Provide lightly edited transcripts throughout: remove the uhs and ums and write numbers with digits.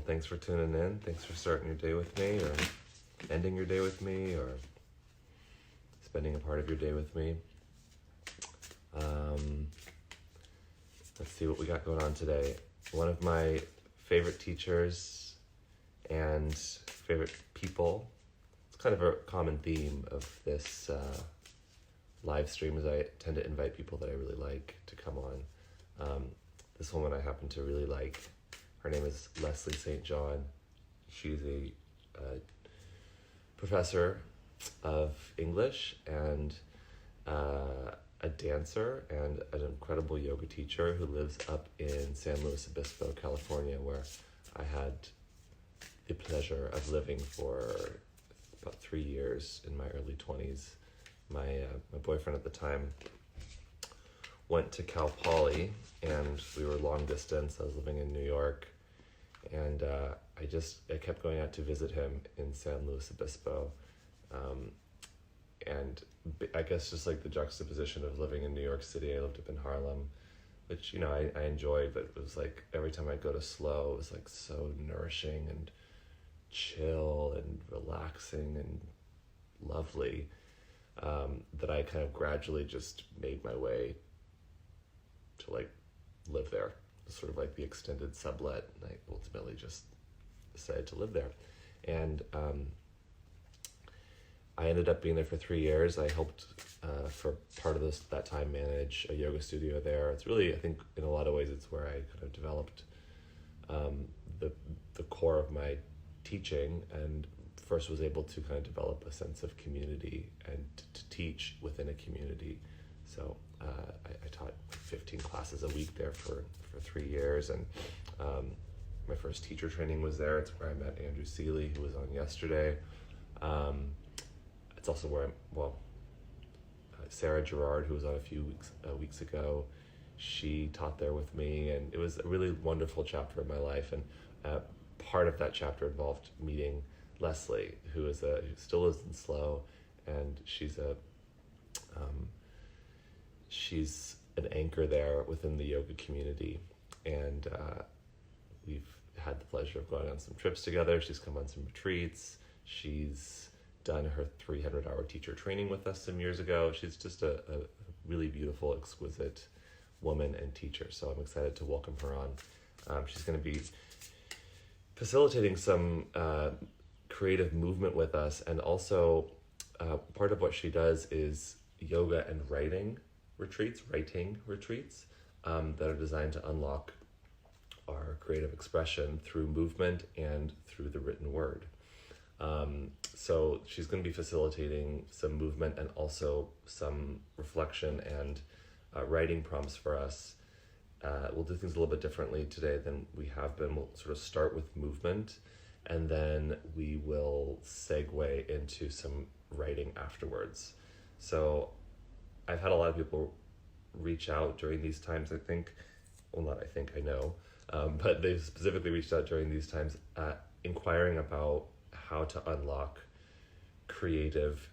thanks for tuning in. Thanks for starting your day with me, or ending your day with me, or spending a part of your day with me. Let's see what we got going on today. One of my favorite teachers and favorite people, it's kind of a common theme of this live stream, is I tend to invite people that I really like to come on. This woman I happen to really like. Her name is Leslie St. John. She's a professor of English and a dancer and an incredible yoga teacher who lives up in San Luis Obispo, California, where I had the pleasure of living for about 3 years in my early 20s. My boyfriend at the time went to Cal Poly, and we were long distance. I was living in New York, and I kept going out to visit him in San Luis Obispo, and I guess just like the juxtaposition of living in New York City, I lived up in Harlem, which I enjoyed, but it was like every time I'd go to SLO, it was like so nourishing and chill and relaxing and lovely, that I kind of gradually just made my way to like live there, sort of like the extended sublet, and I ultimately just decided to live there. And I ended up being there for 3 years. I helped for part of that time manage a yoga studio there. It's really, I think in a lot of ways, it's where I kind of developed the core of my teaching, and first was able to kind of develop a sense of community and to teach within a community. So I taught 15 classes a week there for 3 years, and my first teacher training was there. It's where I met Andrew Seeley, who was on yesterday. It's also where Sarah Gerard, who was on a few weeks ago, she taught there with me, and it was a really wonderful chapter of my life. And part of that chapter involved meeting Leslie, who still lives in SLO, and she's an anchor there within the yoga community, and we've had the pleasure of going on some trips together. She's come on some retreats. She's done her 300-hour teacher training with us some years ago. She's just a really beautiful, exquisite woman and teacher, so I'm excited to welcome her on. She's going to be facilitating some creative movement with us, and also part of what she does is yoga and writing retreats that are designed to unlock our creative expression through movement and through the written word. So she's going to be facilitating some movement and also some reflection and writing prompts for us. We'll do things a little bit differently today than we have been. We'll sort of start with movement, and then we will segue into some writing afterwards. So I've had a lot of people reach out during these times, I know, but they specifically reached out during these times inquiring about how to unlock creative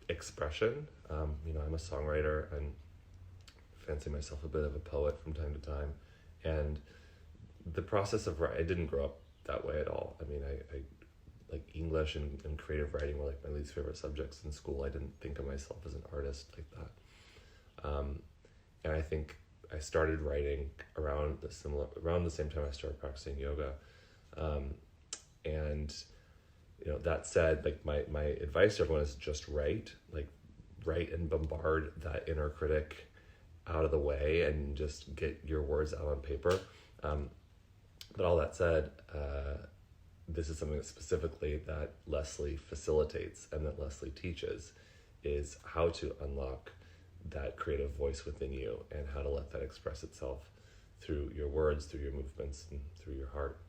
expression. I'm a songwriter and fancy myself a bit of a poet from time to time, and the process of writing, I didn't grow up that way at all. I mean, I like English and creative writing were like my least favorite subjects in school. I didn't think of myself as an artist like that. And I think I started writing around the same time I started practicing yoga. And that said, like my advice to everyone is just write and bombard that inner critic out of the way and just get your words out on paper. But all that said, this is something that specifically that Leslie facilitates and that Leslie teaches, is how to unlock that creative voice within you and how to let that express itself through your words, through your movements, and through your heart.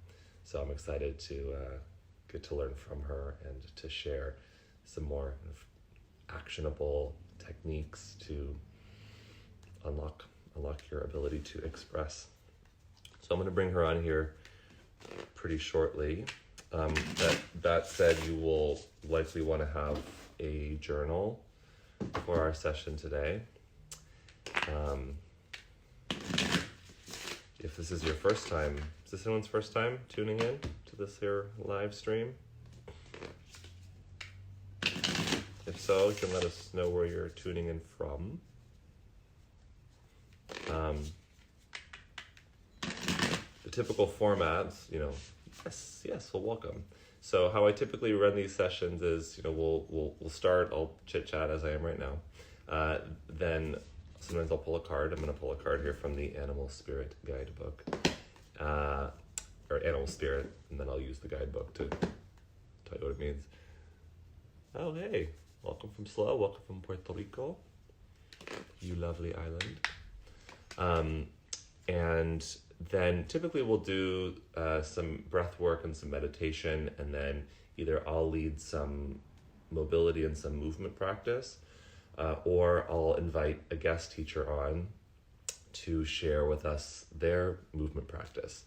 So I'm excited to get to learn from her and to share some more actionable techniques to unlock your ability to express. So I'm going to bring her on here pretty shortly. That said, you will likely want to have a journal for our session today. If this is your first time this anyone's first time tuning in to this here live stream? If so, you can let us know where you're tuning in from. The typical formats, yes, well, welcome. So how I typically run these sessions is, we'll start, I'll chit chat as I am right now. Then sometimes I'll pull a card. I'm going to pull a card here from the Animal Spirit Guidebook, or Animal Spirit, and then I'll use the guidebook to tell you what it means. Oh, hey, welcome from SLO, welcome from Puerto Rico, you lovely island. And then typically we'll do some breath work and some meditation, and then either I'll lead some mobility and some movement practice, or I'll invite a guest teacher on to share with us their movement practice.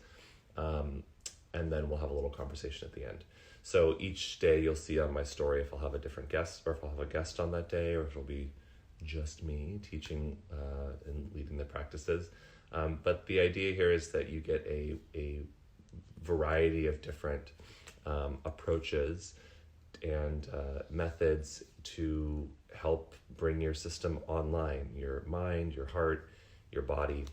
And then we'll have a little conversation at the end. So each day you'll see on my story if I'll have a different guest, or if I'll have a guest on that day, or if it'll be just me teaching and leading the practices. But the idea here is that you get a variety of different approaches and methods to help bring your system online, your mind, your heart, your body.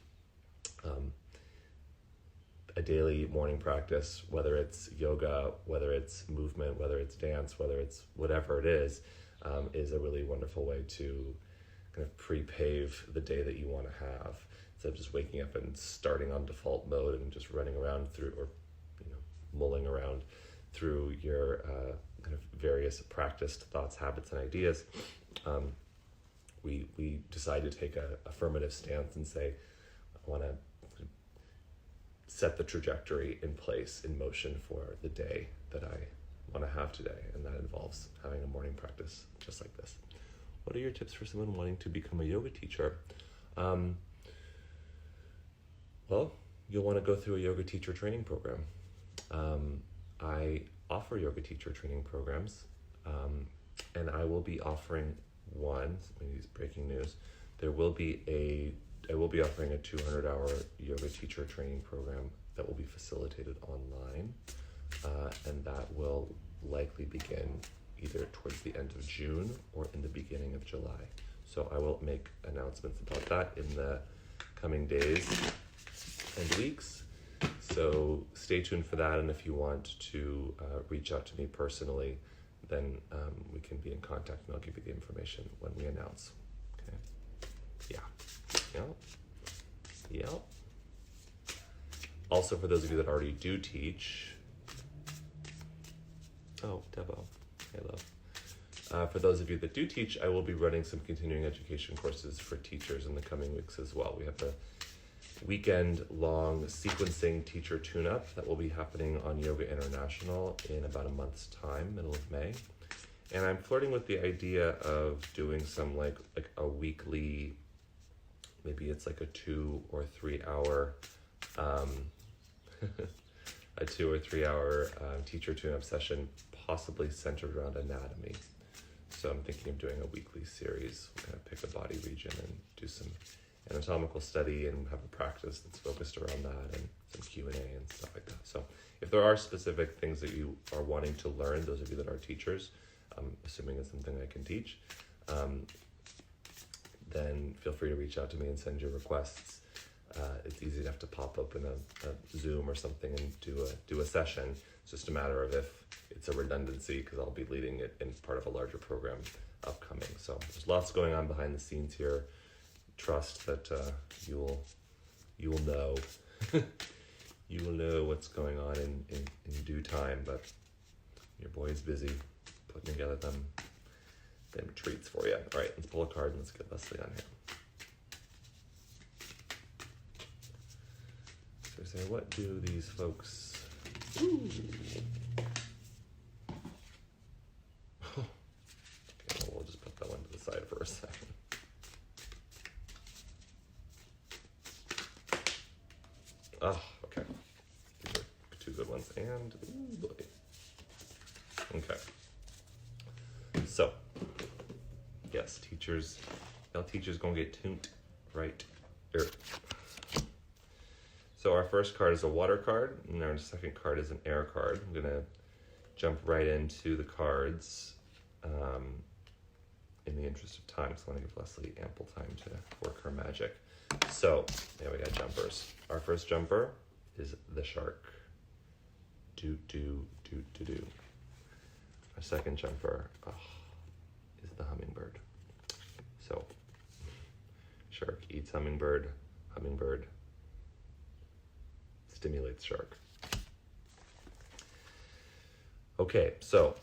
A daily morning practice, whether it's yoga, whether it's movement, whether it's dance, whether it's whatever it is a really wonderful way to kind of pre-pave the day that you want to have, instead of just waking up and starting on default mode and just running around through, or mulling around through your kind of various practiced thoughts, habits, and ideas. We decided to take a affirmative stance and say, I want to set the trajectory in place, in motion for the day that I want to have today, and that involves having a morning practice just like this. What are your tips for someone wanting to become a yoga teacher? Well, you'll want to go through a yoga teacher training program. I offer yoga teacher training programs, and I will be offering one. Maybe it's breaking news. I will be offering a 200-hour yoga teacher training program that will be facilitated online, and that will likely begin either towards the end of June or in the beginning of July. So I will make announcements about that in the coming days and weeks. So stay tuned for that, and if you want to reach out to me personally, then we can be in contact, and I'll give you the information when we announce. Okay? Yeah. Yep. Also, for those of you that already do teach, Debo, hello. For those of you that do teach, I will be running some continuing education courses for teachers in the coming weeks as well. We have a weekend-long sequencing teacher tune-up that will be happening on Yoga International in about a month's time, middle of May. And I'm flirting with the idea of doing some like a weekly, maybe it's like a 2 or 3 hour, teacher tune-up session, possibly centered around anatomy. So I'm thinking of doing a weekly series. We're going to pick a body region and do some anatomical study and have a practice that's focused around that, and some Q&A and stuff like that. So if there are specific things that you are wanting to learn, those of you that are teachers, assuming it's something I can teach, then feel free to reach out to me and send your requests. It's easy enough to pop open a Zoom or something and do a session. It's just a matter of if it's a redundancy, because I'll be leading it in part of a larger program upcoming. So there's lots going on behind the scenes here. Trust that you will know you will know what's going on in due time. But your boy is busy putting together them treats for you. All right, let's pull a card and let's get Leslie on here. So say, what do these folks? Ooh. Okay, well, we'll just put that one to the side for a second. Oh, okay. These are two good ones. And, ooh, boy. Okay. So, yes, teachers, y'all teachers gonna get tuned right here. So our first card is a water card, and our second card is an air card. I'm going to jump right into the cards in the interest of time, so I want to give Leslie ample time to work her magic. So, there we got jumpers. Our first jumper is the shark. Do, do, do, do, do. Our second jumper is the hummingbird. So, shark eats hummingbird, hummingbird stimulates shark. Okay, so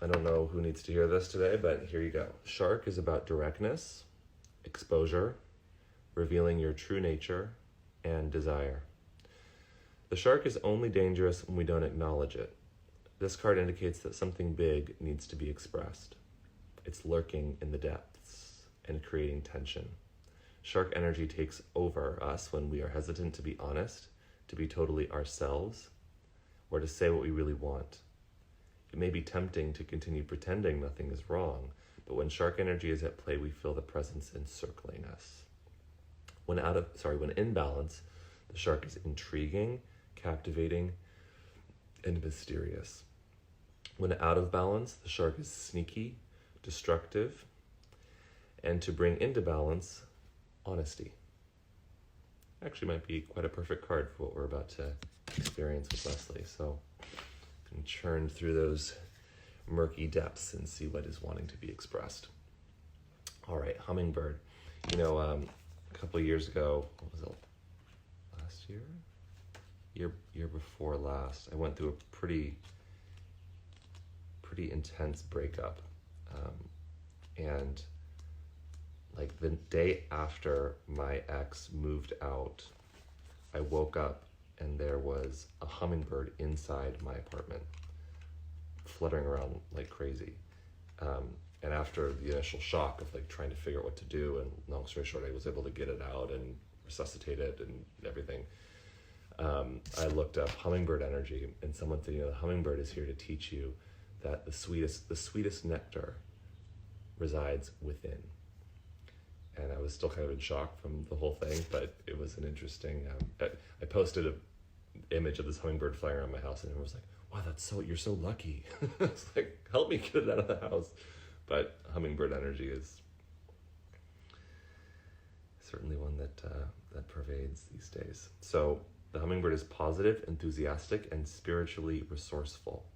I don't know who needs to hear this today, but here you go. Shark is about directness, exposure, revealing your true nature, and desire. The shark is only dangerous when we don't acknowledge it. This card indicates that something big needs to be expressed. It's lurking in the depths and creating tension. Shark energy takes over us when we are hesitant to be honest, to be totally ourselves, or to say what we really want. It may be tempting to continue pretending nothing is wrong, but when shark energy is at play, we feel the presence encircling us. When in balance, the shark is intriguing, captivating, and mysterious. When out of balance, the shark is sneaky, destructive, and to bring into balance, honesty. Actually might be quite a perfect card for what we're about to experience with Leslie. So I can churn through those murky depths and see what is wanting to be expressed. All right, hummingbird. You know, a couple of years ago, what was it, last year? Year before last, I went through a pretty intense breakup. And like the day after my ex moved out, I woke up and there was a hummingbird inside my apartment, fluttering around like crazy. And after the initial shock of like trying to figure out what to do, and long story short, I was able to get it out and resuscitate it and everything. I looked up hummingbird energy, and someone said, the hummingbird is here to teach you that the sweetest nectar resides within. And I was still kind of in shock from the whole thing, but it was an interesting, I posted an image of this hummingbird flying around my house, and everyone was like, wow, you're so lucky. It's like, help me get it out of the house. But hummingbird energy is certainly one that pervades these days. So the hummingbird is positive, enthusiastic, and spiritually resourceful.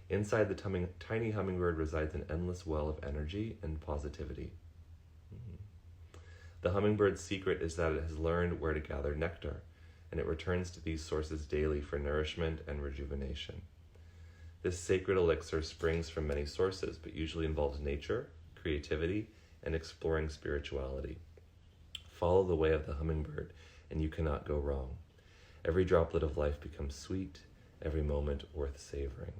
Inside the tiny hummingbird resides an endless well of energy and positivity. The hummingbird's secret is that it has learned where to gather nectar, and it returns to these sources daily for nourishment and rejuvenation. This sacred elixir springs from many sources, but usually involves nature, creativity, and exploring spirituality. Follow the way of the hummingbird, and you cannot go wrong. Every droplet of life becomes sweet, every moment worth savoring.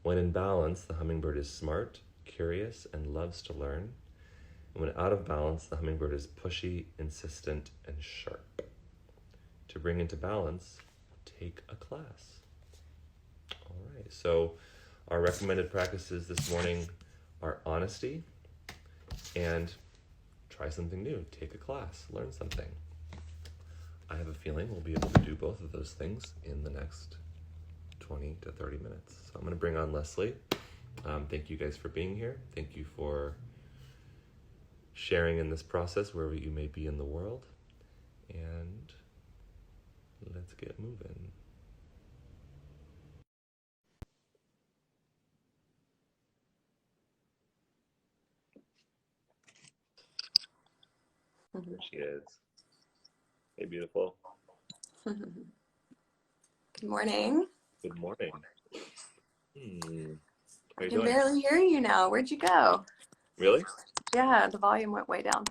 When in balance, the hummingbird is smart, curious, and loves to learn. And when out of balance, the hummingbird is pushy, insistent, and sharp. To bring into balance, take a class. All right, so our recommended practices this morning are honesty and try something new. Take a class, learn something. I have a feeling we'll be able to do both of those things in the next 20 to 30 minutes. So I'm going to bring on Leslie. Thank you guys for being here. Thank you for sharing in this process wherever you may be in the world. And let's get moving. There she is. Hey, beautiful. Good morning. Good morning. How are you I can doing? barely hear you now. Where'd you go? Really? Yeah, the volume went way down.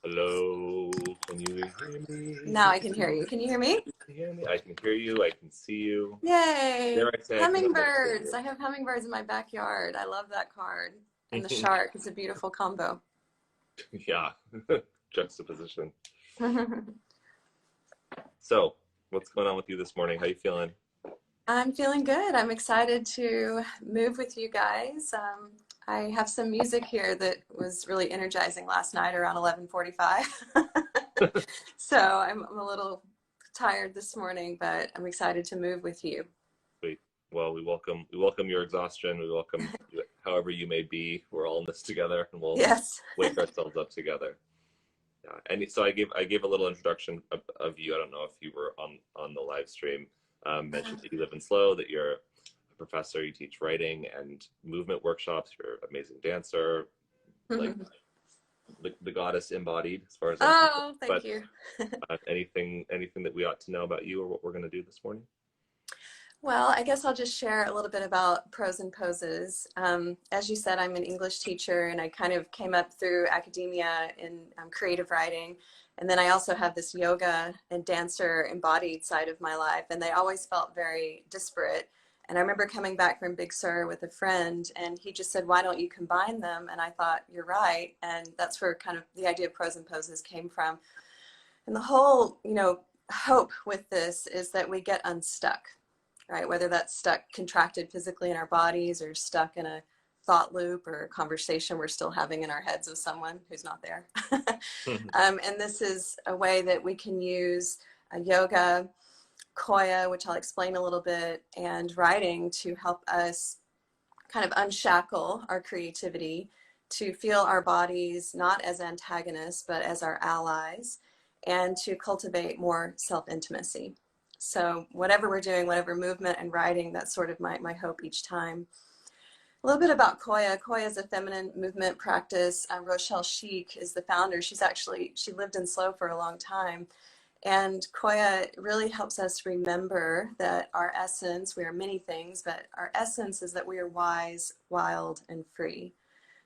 Hello, can you hear me? Now I can hear you. Can you hear me? Can you hear me? I can hear you. I can see you. Yay! Dare I say Hummingbirds. I have hummingbirds in my backyard. I love that card. And the shark is a beautiful combo. Yeah, juxtaposition. So, what's going on with you this morning? How you feeling? I'm feeling good. I'm excited to move with you guys. I have some music here that was really energizing last night around 11:45. So I'm a little tired this morning, but I'm excited to move with you. Sweet. Well, we welcome your exhaustion. We welcome you, however you may be. We're all in this together, and we'll Yes. wake ourselves up together. Yeah. And so I gave a little introduction of you. I don't know if you were on the live stream. Mentioned that you live in SLO, that you're a professor, you teach writing and movement workshops. You're an amazing dancer, like the goddess embodied, as far as I'm concerned. Oh, thank But you. anything that we ought to know about you or what we're going to do this morning? Well, I guess I'll just share a little bit about pros and poses. As you said, I'm an English teacher and I kind of came up through academia in creative writing. And then I also have this yoga and dancer embodied side of my life, and they always felt very disparate. And I remember coming back from Big Sur with a friend, and he just said, "Why don't you combine them?" And I thought, "You're right." And that's where kind of the idea of pros and poses came from. And the whole, hope with this is that we get unstuck, right? Whether that's stuck contracted physically in our bodies or stuck in a thought loop or a conversation we're still having in our heads with someone who's not there. And this is a way that we can use yoga, koya, which I'll explain a little bit, and writing to help us kind of unshackle our creativity, to feel our bodies not as antagonists, but as our allies, and to cultivate more self-intimacy. So whatever we're doing, whatever movement and writing, that's sort of my hope each time. A little bit about Koya. Koya is a feminine movement practice. Rochelle Sheik is the founder. She lived in SLO for a long time. And Koya really helps us remember that our essence, we are many things, but our essence is that we are wise, wild, and free.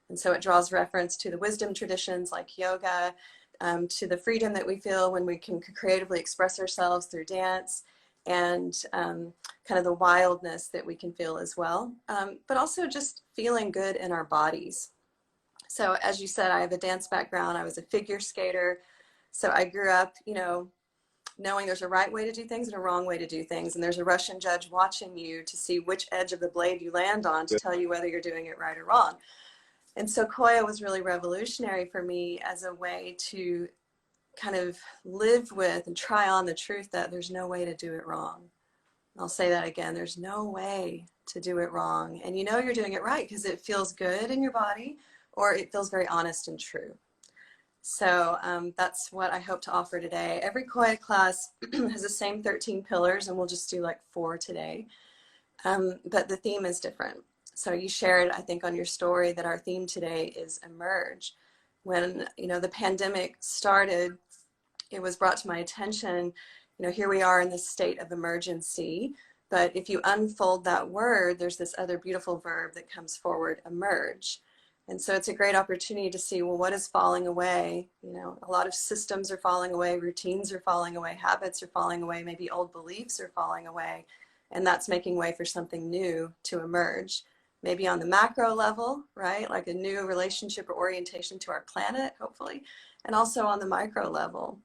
And so it draws reference to the wisdom traditions like yoga, to the freedom that we feel when we can creatively express ourselves through dance, and kind of the wildness that we can feel as well, but also just feeling good in our bodies. So as you said, I have a dance background. I was a figure skater. So I grew up, knowing there's a right way to do things and a wrong way to do things. And there's a Russian judge watching you to see which edge of the blade you land on to tell you whether you're doing it right or wrong. And so Koya was really revolutionary for me as a way to kind of live with and try on the truth that there's no way to do it wrong. I'll say that again. There's no way to do it wrong. And you're doing it right because it feels good in your body, or it feels very honest and true. So that's what I hope to offer today. Every Koya class has the same 13 pillars, and we'll just do like 4 today. But the theme is different. So you shared, I think, on your story that our theme today is emerge. When, the pandemic started, it was brought to my attention, here we are in this state of emergency. But if you unfold that word, there's this other beautiful verb that comes forward, emerge. And so it's a great opportunity to see, well, what is falling away? A lot of systems are falling away, routines are falling away, habits are falling away, maybe old beliefs are falling away. And that's making way for something new to emerge. Maybe on the macro level, right? Like a new relationship or orientation to our planet, hopefully. And also on the micro level.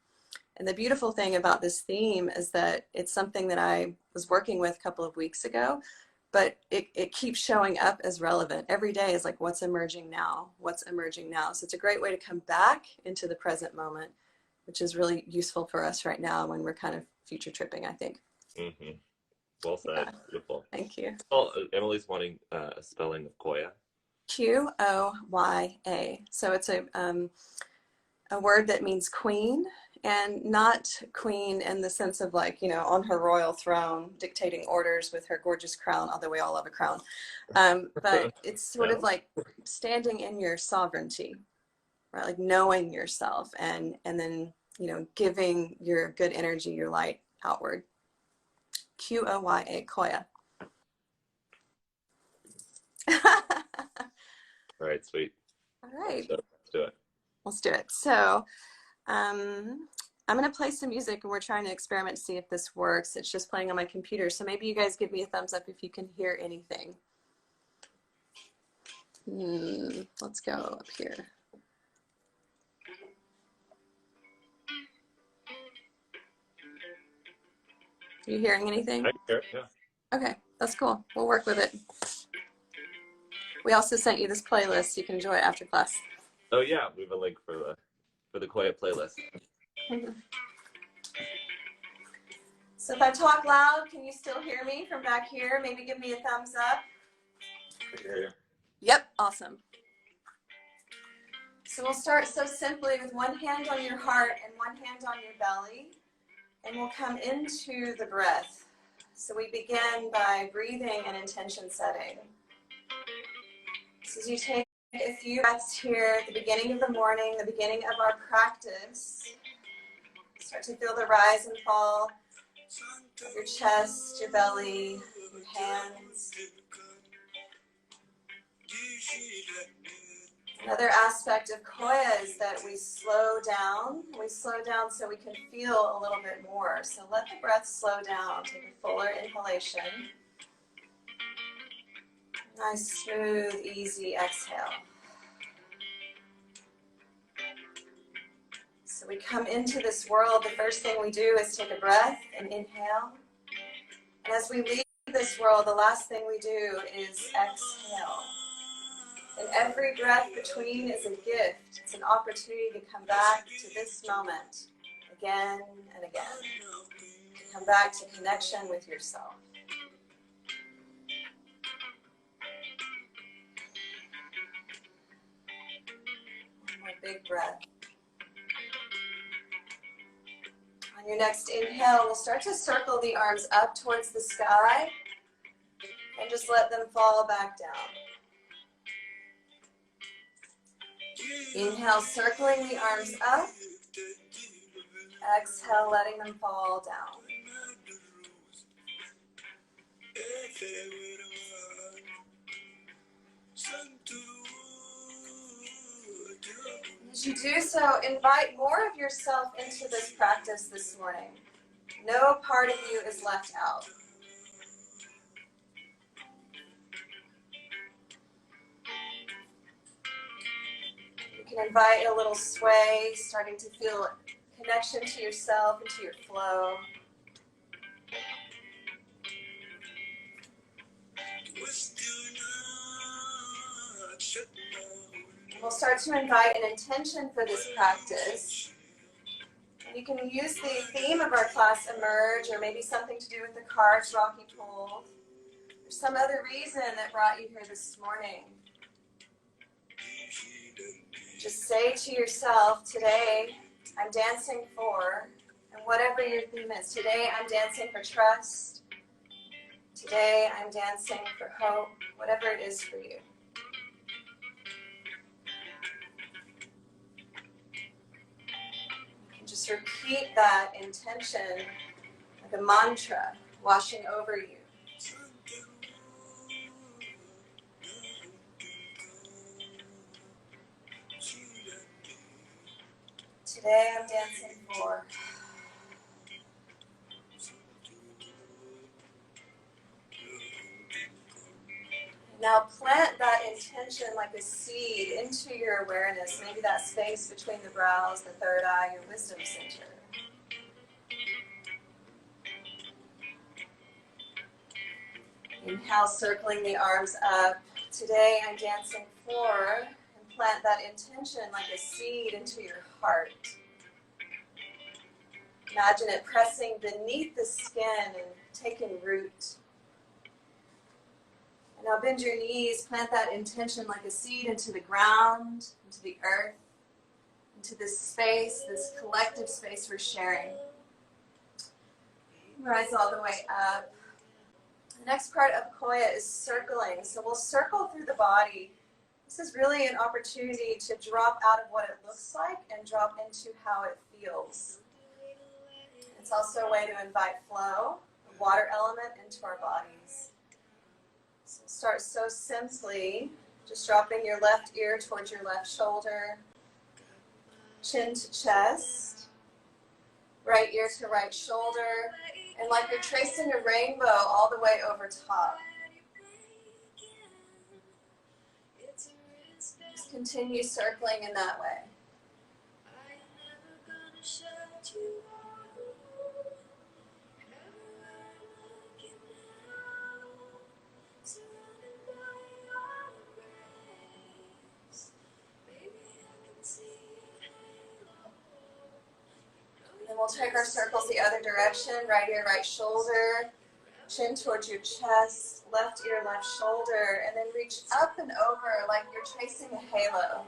And the beautiful thing about this theme is that it's something that I was working with a couple of weeks ago, but it keeps showing up as relevant. Every day is like, what's emerging now? What's emerging now? So it's a great way to come back into the present moment, which is really useful for us right now when we're kind of future tripping, I think. Mm-hmm. Well said. Yeah. Beautiful. Thank you. Well, Emily's wanting a spelling of Koya. Qoya. So it's a word that means queen, and not queen in the sense of like, on her royal throne dictating orders with her gorgeous crown, although we all love a crown. But it's sort of like standing in your sovereignty, right? Like knowing yourself and then, giving your good energy, your light outward. Qoya, Koya. All right, sweet. All right. Let's do it. Let's do it. So I'm going to play some music, and we're trying to experiment to see if this works. It's just playing on my computer. So maybe you guys give me a thumbs up if you can hear anything. Let's go up here. Are you hearing anything? I can hear it, yeah. Okay, that's cool. We'll work with it. We also sent you this playlist. You can enjoy it after class. Oh yeah, we have a link for the Koya playlist. So if I talk loud, can you still hear me from back here? Maybe give me a thumbs up. I hear you. Yep, awesome. So we'll start so simply with one hand on your heart and one hand on your belly, and we'll come into the breath. So we begin by breathing and intention setting. So as you take a few breaths here at the beginning of the morning, the beginning of our practice, start to feel the rise and fall of your chest, your belly, your hands. Another aspect of Koya is that we slow down. We slow down so we can feel a little bit more. So let the breath slow down. Take a fuller inhalation. Nice, smooth, easy exhale. So we come into this world, the first thing we do is take a breath and inhale. And as we leave this world, the last thing we do is exhale. And every breath between is a gift. It's an opportunity to come back to this moment again and again. To come back to connection with yourself. One more big breath. On your next inhale, we'll start to circle the arms up towards the sky and just let them fall back down. Inhale, circling the arms up. Exhale, letting them fall down. As you do so, invite more of yourself into this practice this morning. No part of you is left out. You can invite a little sway, starting to feel connection to yourself and to your flow. We'll start to invite an intention for this practice. And you can use the theme of our class, emerge, or maybe something to do with the cards Rocky pulled, or some other reason that brought you here this morning. Just say to yourself, today I'm dancing for, and whatever your theme is, today I'm dancing for trust, today I'm dancing for hope, whatever it is for you. You can just repeat that intention like a mantra washing over you. Today I'm dancing for. Now plant that intention like a seed into your awareness, maybe that space between the brows, the third eye, your wisdom center. Inhale, circling the arms up. Today I'm dancing for, and plant that intention like a seed into your heart. Imagine it pressing beneath the skin and taking root. And now bend your knees, plant that intention like a seed into the ground, into the earth, into this space, this collective space we're sharing. Rise all the way up. The next part of Koya is circling. So we'll circle through the body. This is really an opportunity to drop out of what it looks like and drop into how it feels. It's also a way to invite flow, the water element, into our bodies. So start so simply, just dropping your left ear towards your left shoulder, chin to chest, right ear to right shoulder, and like you're tracing a rainbow all the way over top. Just continue circling in that way. we'll take our circles the other direction, right ear, right shoulder, chin towards your chest, left ear, left shoulder, and then reach up and over like you're tracing a halo.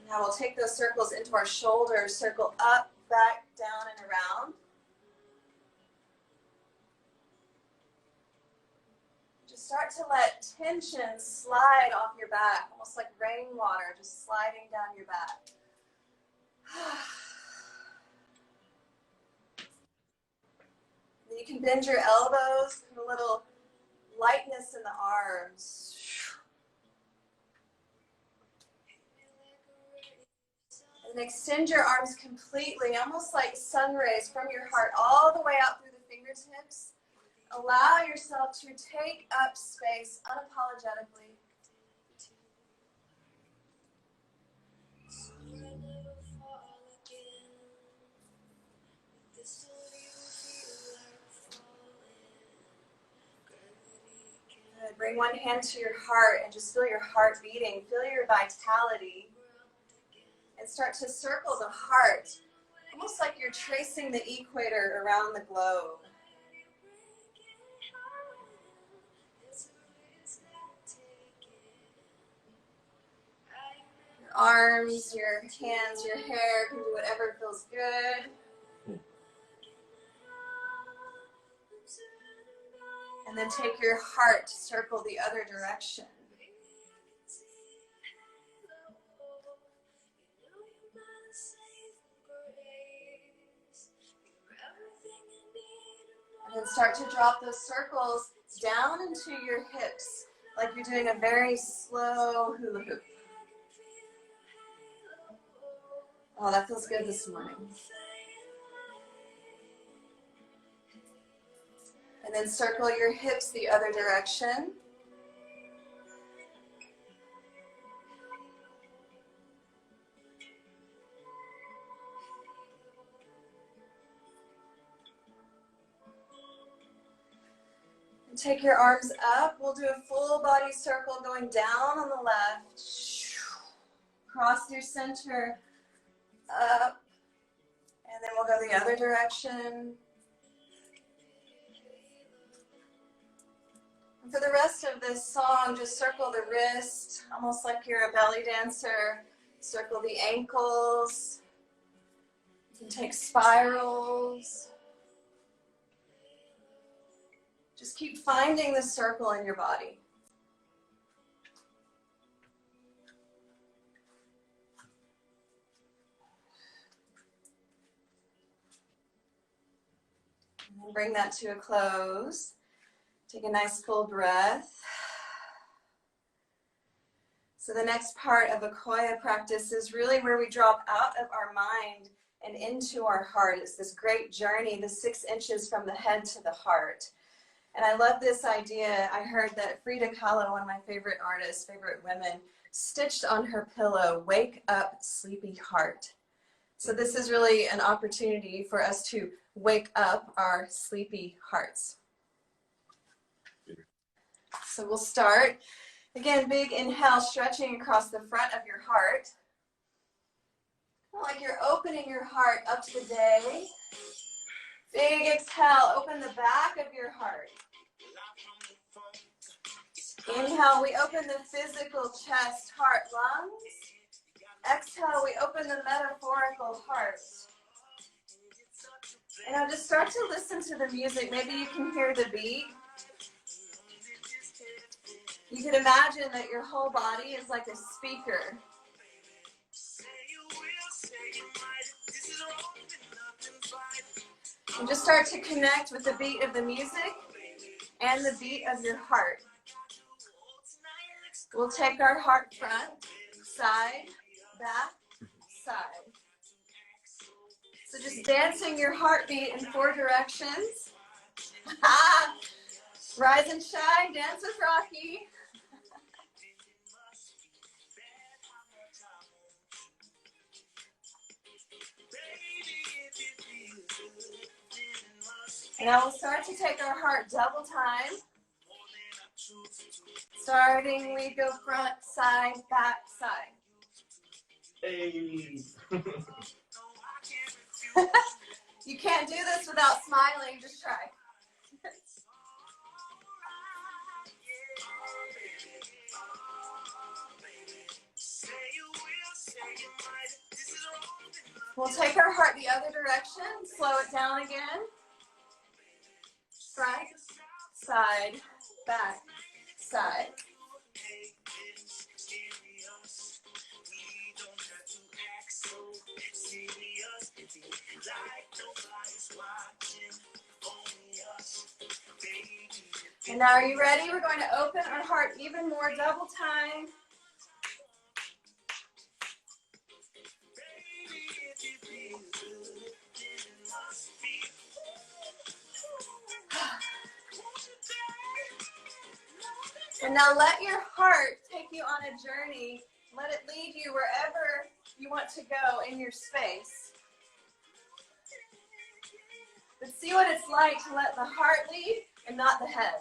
Now we'll take those circles into our shoulders, circle up, back, down, and around. Just start to let tension slide off your back, almost like rainwater, just sliding down your back. Then you can bend your elbows, put a little lightness in the arms. And extend your arms completely, almost like sun rays from your heart all the way out through the fingertips. Allow yourself to take up space unapologetically. Good. Bring one hand to your heart and just feel your heart beating. Feel your vitality. And start to circle the heart, almost like you're tracing the equator around the globe. Your arms, your hands, your hair can do whatever feels good. And then take your heart to circle the other direction. And then start to drop those circles down into your hips, like you're doing a very slow hula hoop. Oh, that feels good this morning. And then circle your hips the other direction. And take your arms up. We'll do a full body circle going down on the left. Cross your center up. And then we'll go the other direction. And for the rest of this song, just circle the wrist, almost like you're a belly dancer. Circle the ankles. You can take spirals. Just keep finding the circle in your body. And then bring that to a close. Take a nice full breath. So the next part of a Koya practice is really where we drop out of our mind and into our heart. It's this great journey, the 6 inches from the head to the heart. And I love this idea. I heard that Frida Kahlo, one of my favorite artists, favorite women, stitched on her pillow, "Wake up, sleepy heart." So this is really an opportunity for us to wake up our sleepy hearts. So we'll start. Again, big inhale, stretching across the front of your heart. Like you're opening your heart up to the day. Big exhale, open the back of your heart. Inhale, we open the physical chest, heart, lungs. Exhale, we open the metaphorical heart. And now just start to listen to the music. Maybe you can hear the beat. You can imagine that your whole body is like a speaker. And just start to connect with the beat of the music and the beat of your heart. We'll take our heart front, side, back, side. So just dancing your heartbeat in 4 directions. Rise and shine, dance with Rocky. Now we'll start to take our heart double time. Starting, we go front, side, back, side. Hey. You can't do this without smiling, just try. We'll take our heart the other direction, slow it down again. Front, side, back, side. And now are you ready? We're going to open our heart even more, double time. And now let your heart take you on a journey. Let it lead you wherever you want to go in your space. But see what it's like to let the heart lead and not the head.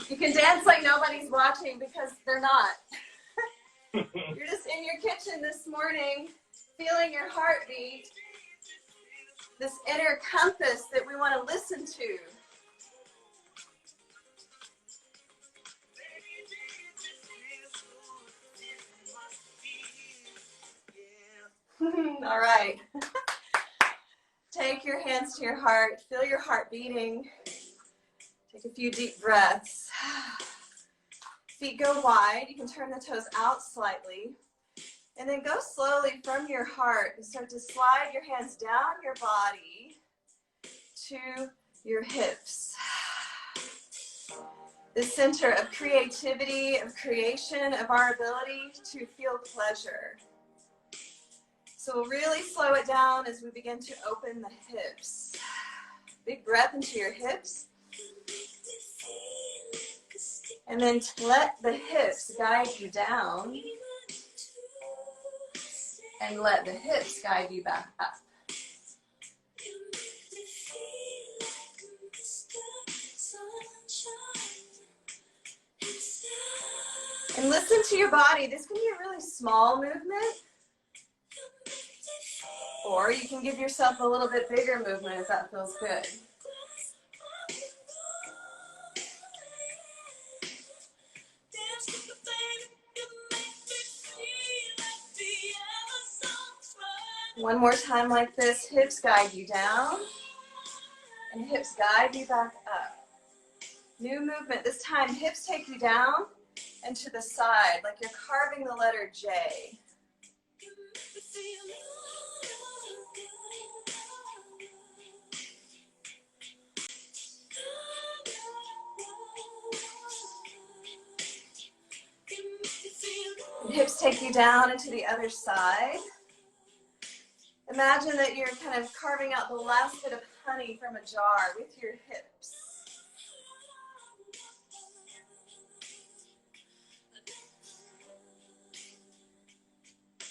You can dance like nobody's watching because they're not. You're just in your kitchen this morning, feeling your heartbeat, this inner compass that we want to listen to. All right. Take your hands to your heart. Feel your heart beating. Take a few deep breaths. Feet go wide. You can turn the toes out slightly. And then go slowly from your heart and start to slide your hands down your body to your hips. The center of creativity, of creation, of our ability to feel pleasure. So we'll really slow it down as we begin to open the hips. Big breath into your hips. And then let the hips guide you down. And let the hips guide you back up. And listen to your body. This can be a really small movement. Or you can give yourself a little bit bigger movement if that feels good. One more time like this. Hips guide you down. And hips guide you back up. New movement. This time hips take you down and to the side like you're carving the letter J. And hips take you down into the other side. Imagine that you're kind of carving out the last bit of honey from a jar with your hips.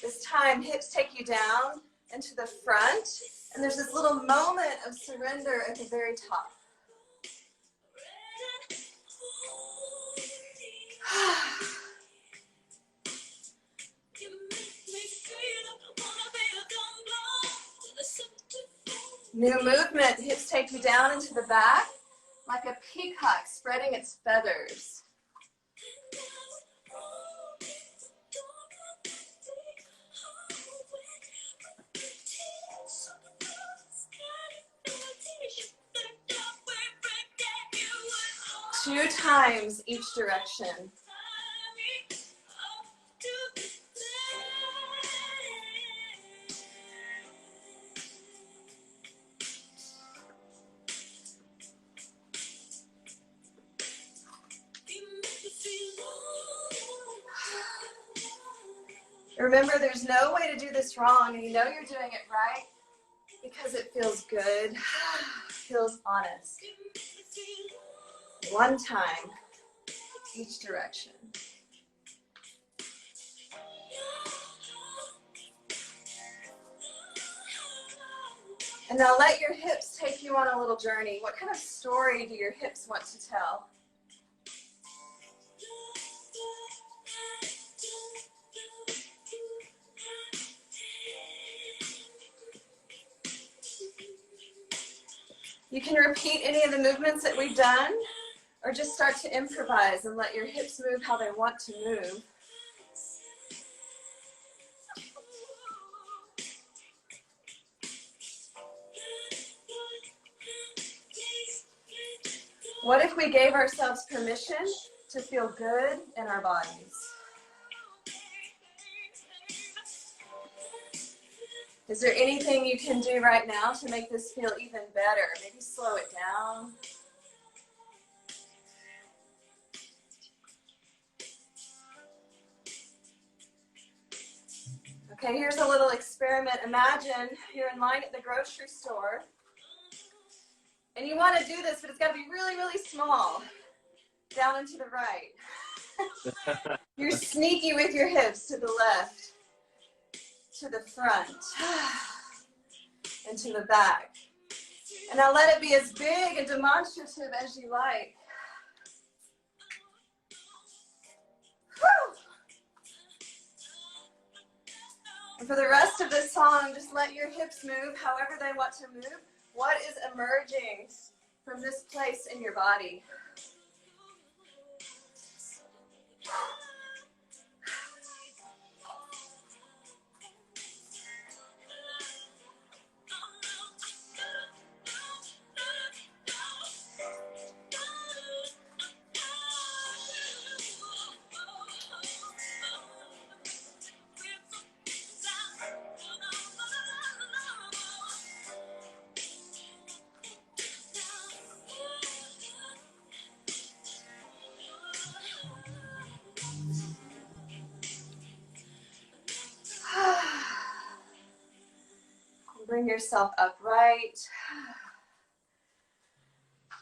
This time, hips take you down and to the front, and there's this little moment of surrender at the very top. New movement, hips take you down into the back, like a peacock spreading its feathers. Two times each direction. Remember, there's no way to do this wrong, and you know you're doing it right because it feels good, feels honest. One time, each direction. And now let your hips take you on a little journey. What kind of story do your hips want to tell? You can repeat any of the movements that we've done, or just start to improvise and let your hips move how they want to move. What if we gave ourselves permission to feel good in our bodies? Is there anything you can do right now to make this feel even better? Maybe slow it down. Okay, here's a little experiment. Imagine you're in line at the grocery store and you want to do this, but it's got to be really, really small. Down and to the right. You're sneaky with your hips to the left, to the front, and to the back. And now let it be as big and demonstrative as you like. Whew. And for the rest of this song, just let your hips move however they want to move. What is emerging from this place in your body? Bring yourself upright.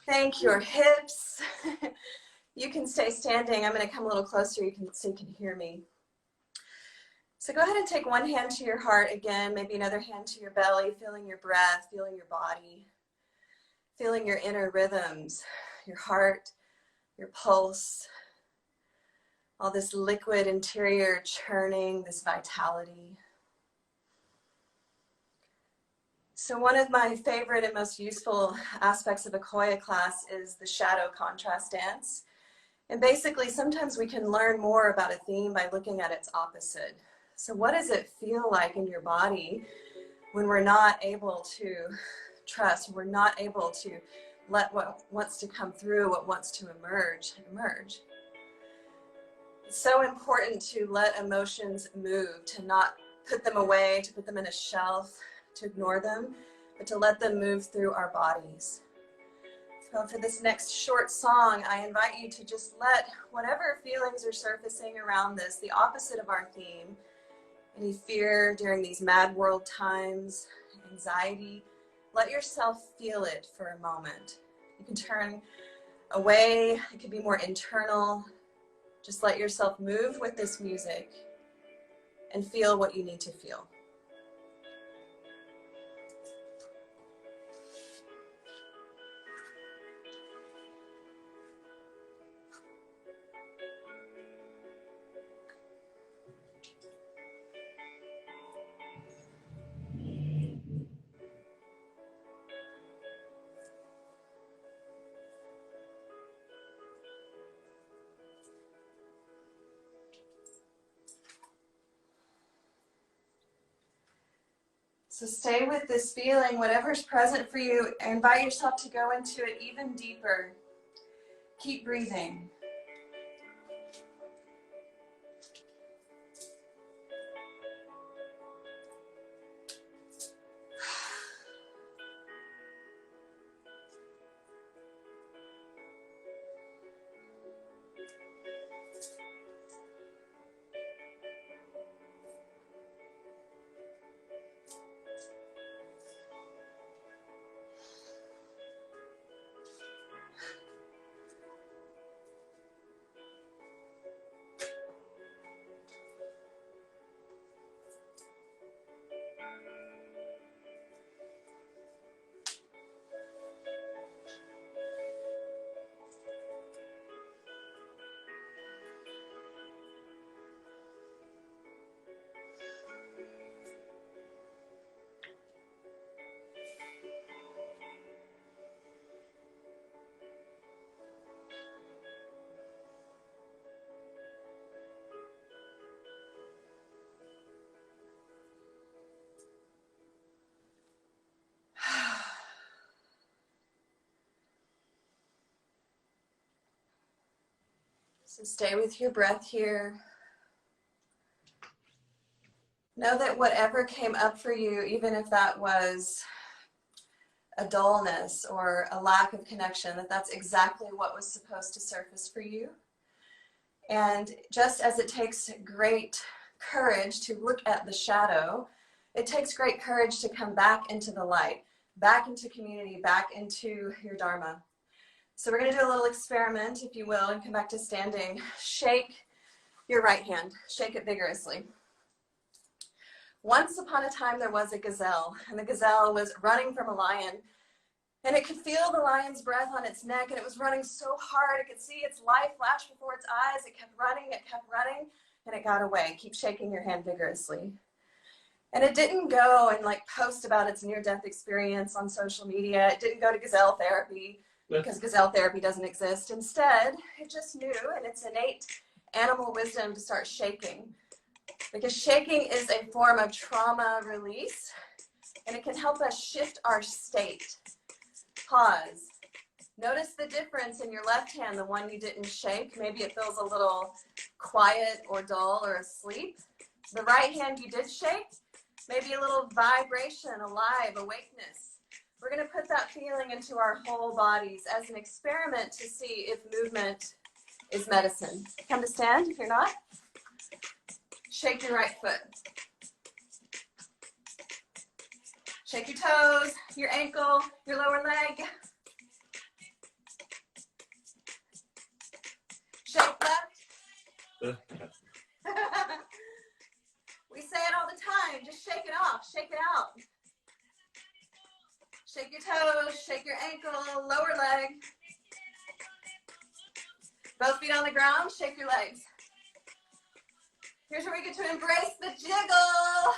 Thank your hips. You can stay standing. I'm going to come a little closer so you can hear me. So go ahead and take one hand to your heart again, maybe another hand to your belly, feeling your breath, feeling your body, feeling your inner rhythms, your heart, your pulse, all this liquid interior churning, this vitality. So one of my favorite and most useful aspects of a Koya class is the shadow contrast dance. And basically, sometimes we can learn more about a theme by looking at its opposite. So what does it feel like in your body when we're not able to trust, we're not able to let what wants to come through, what wants to emerge, emerge? It's so important to let emotions move, to not put them away, to put them in a shelf, to ignore them, but to let them move through our bodies. So for this next short song, I invite you to just let whatever feelings are surfacing around this, the opposite of our theme, any fear during these mad world times, anxiety, let yourself feel it for a moment. You can turn away, it could be more internal. Just let yourself move with this music and feel what you need to feel. So stay with this feeling, whatever's present for you, and invite yourself to go into it even deeper. Keep breathing. So stay with your breath here. Know that whatever came up for you, even if that was a dullness or a lack of connection, that's exactly what was supposed to surface for you. And just as it takes great courage to look at the shadow, it takes great courage to come back into the light, back into community, back into your Dharma. So we're going to do a little experiment, if you will, and come back to standing. Shake your right hand. Shake it vigorously. Once upon a time, there was a gazelle, and the gazelle was running from a lion, and it could feel the lion's breath on its neck, and it was running so hard. It could see its life flash before its eyes. It kept running, and it got away. Keep shaking your hand vigorously. And it didn't go and like post about its near-death experience on social media. It didn't go to gazelle therapy because gazelle therapy doesn't exist. Instead, it just knew in its innate animal wisdom to start shaking. Because shaking is a form of trauma release, and it can help us shift our state. Pause. Notice the difference in your left hand, the one you didn't shake. Maybe it feels a little quiet or dull or asleep. The right hand you did shake, maybe a little vibration, alive, awakeness. We're going to put that feeling into our whole bodies as an experiment to see if movement is medicine. Come to stand if you're not. Shake your right foot. Shake your toes, your ankle, your lower leg. Shake left. We say it all the time. Just shake it off. Shake it out. Shake your toes, shake your ankle, lower leg. Both feet on the ground, shake your legs. Here's where we get to embrace the jiggle.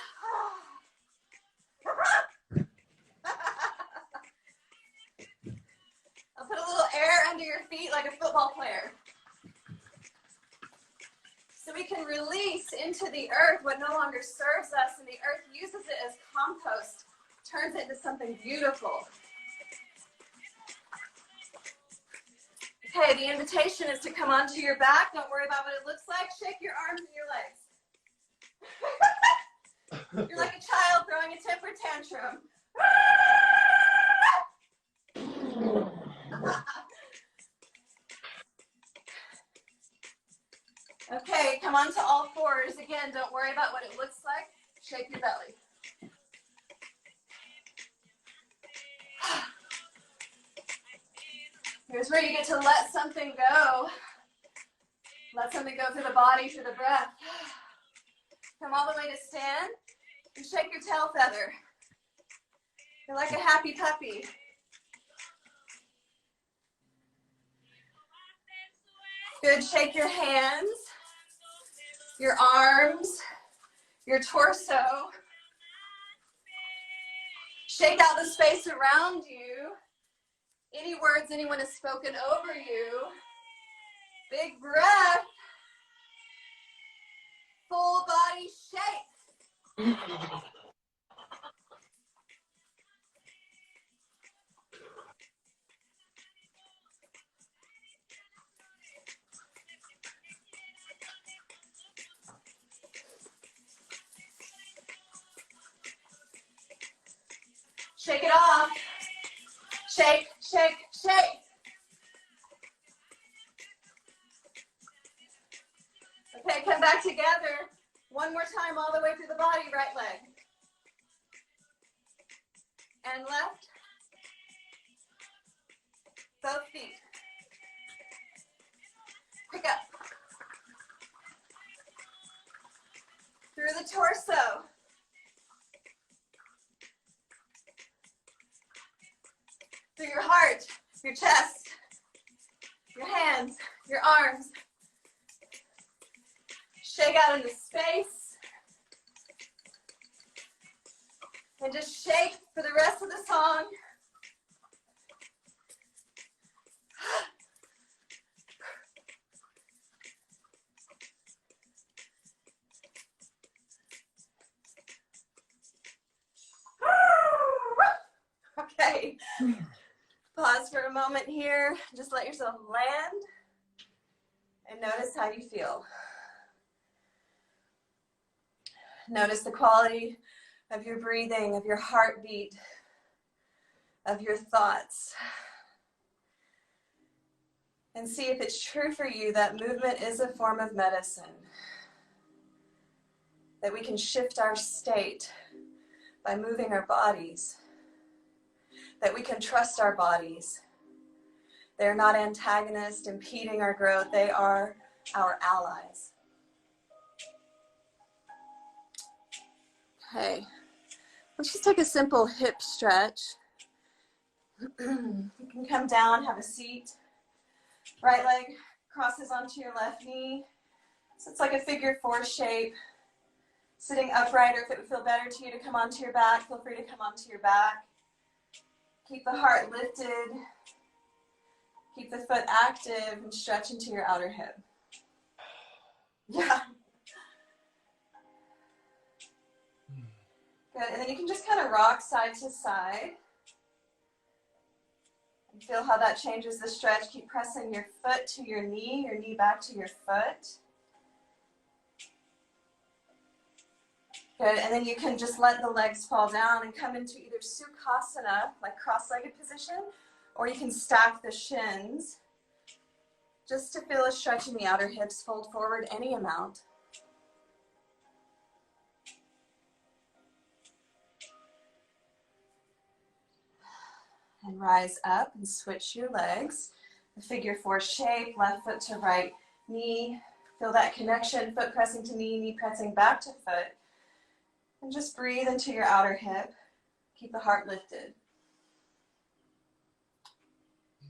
I'll put a little air under your feet like a football player. So we can release into the earth what no longer serves us, and the earth uses it as compost, turns it into something beautiful. Okay, the invitation is to come onto your back. Don't worry about what it looks like. Shake your arms and your legs. You're like a child throwing a temper tantrum. Okay, come on to all fours. Again, don't worry about what it looks like. Shake your belly. Here's where you get to let something go. Let something go through the body, through the breath. Come all the way to stand and shake your tail feather. You're like a happy puppy. Good, shake your hands, your arms, your torso. Shake out the space around you. Any words anyone has spoken over you. Big breath. Full body shake. Shake it off. Shake, shake, shake. Okay, come back together. One more time all the way through the body, right leg. And left. Both feet. Pick up. Through the torso. Through your heart, your chest, your hands, your arms. Shake out into space. And just shake for the rest of the song. Okay. Pause for a moment here. Just let yourself land And notice how you feel. Notice the quality of your breathing, of your heartbeat, of your thoughts. And see if it's true for you that movement is a form of medicine. That we can shift our state by moving our bodies. That we can trust our bodies. They're not antagonists impeding our growth. They are our allies. Okay, let's just take a simple hip stretch. You can come down, have a seat. Right leg crosses onto your left knee. So it's like a figure 4 shape. Sitting upright, or if it would feel better to you to come onto your back, feel free to come onto your back. Keep the heart lifted. Keep the foot active and stretch into your outer hip. Yeah. Good, and then you can just kind of rock side to side. And feel how that changes the stretch. Keep pressing your foot to your knee back to your foot. Good, and then you can just let the legs fall down and come into either Sukhasana, like cross-legged position, or you can stack the shins just to feel a stretch in the outer hips. Fold forward any amount. And rise up and switch your legs. The figure 4 shape, left foot to right knee. Feel that connection, foot pressing to knee, knee pressing back to foot. And just breathe into your outer hip. Keep the heart lifted.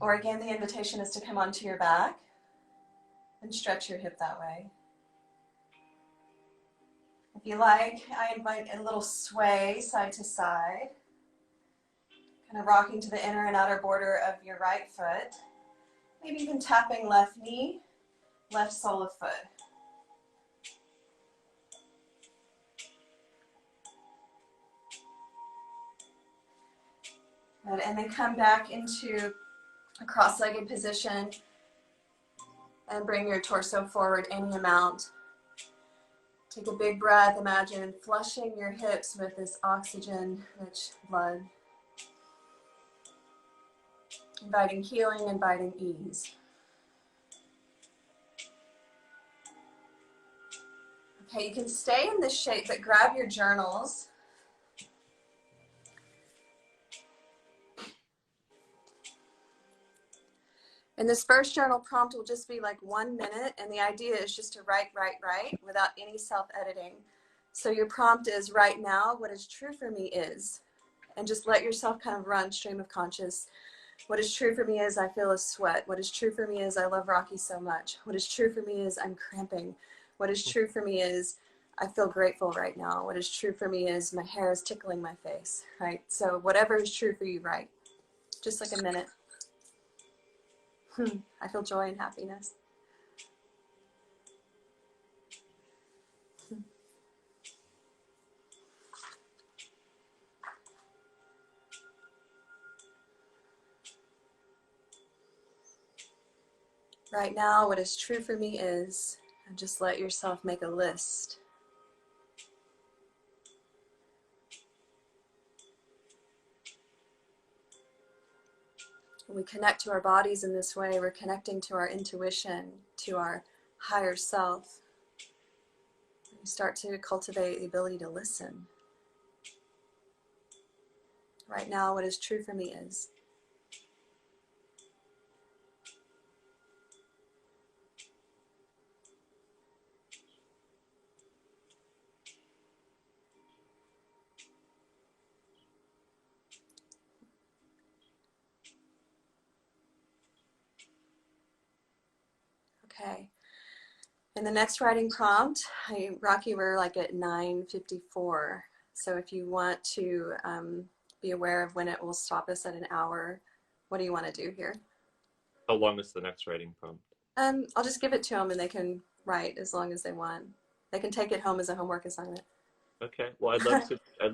Or again, the invitation is to come onto your back and stretch your hip that way. If you like, I invite a little sway side to side. Kind of rocking to the inner and outer border of your right foot. Maybe even tapping left knee, left sole of foot. Good. And then come back into a cross-legged position and bring your torso forward any amount. Take a big breath. Imagine flushing your hips with this oxygen-rich blood. Inviting healing, inviting ease. Okay, you can stay in this shape, but grab your journals. And this first journal prompt will just be like 1 minute, and the idea is just to write without any self-editing. So your prompt is, right now, what is true for me is, and just let yourself kind of run stream of conscious. What is true for me is I feel a sweat. What is true for me is I love Rocky so much. What is true for me is I'm cramping. What is true for me is I feel grateful right now. What is true for me is my hair is tickling my face, right? So whatever is true for you, write. Just like a minute. I feel joy and happiness. Right now, what is true for me is, and just let yourself make a list. When we connect to our bodies in this way, we're connecting to our intuition, to our higher self. We start to cultivate the ability to listen. Right now, what is true for me is. Okay. In the next writing prompt, Rocky, we're like at 9:54. So if you want to be aware of when it will stop us at an hour, what do you want to do here? How long is the next writing prompt? I'll just give it to them and they can write as long as they want. They can take it home as a homework assignment. Okay. Well, I'd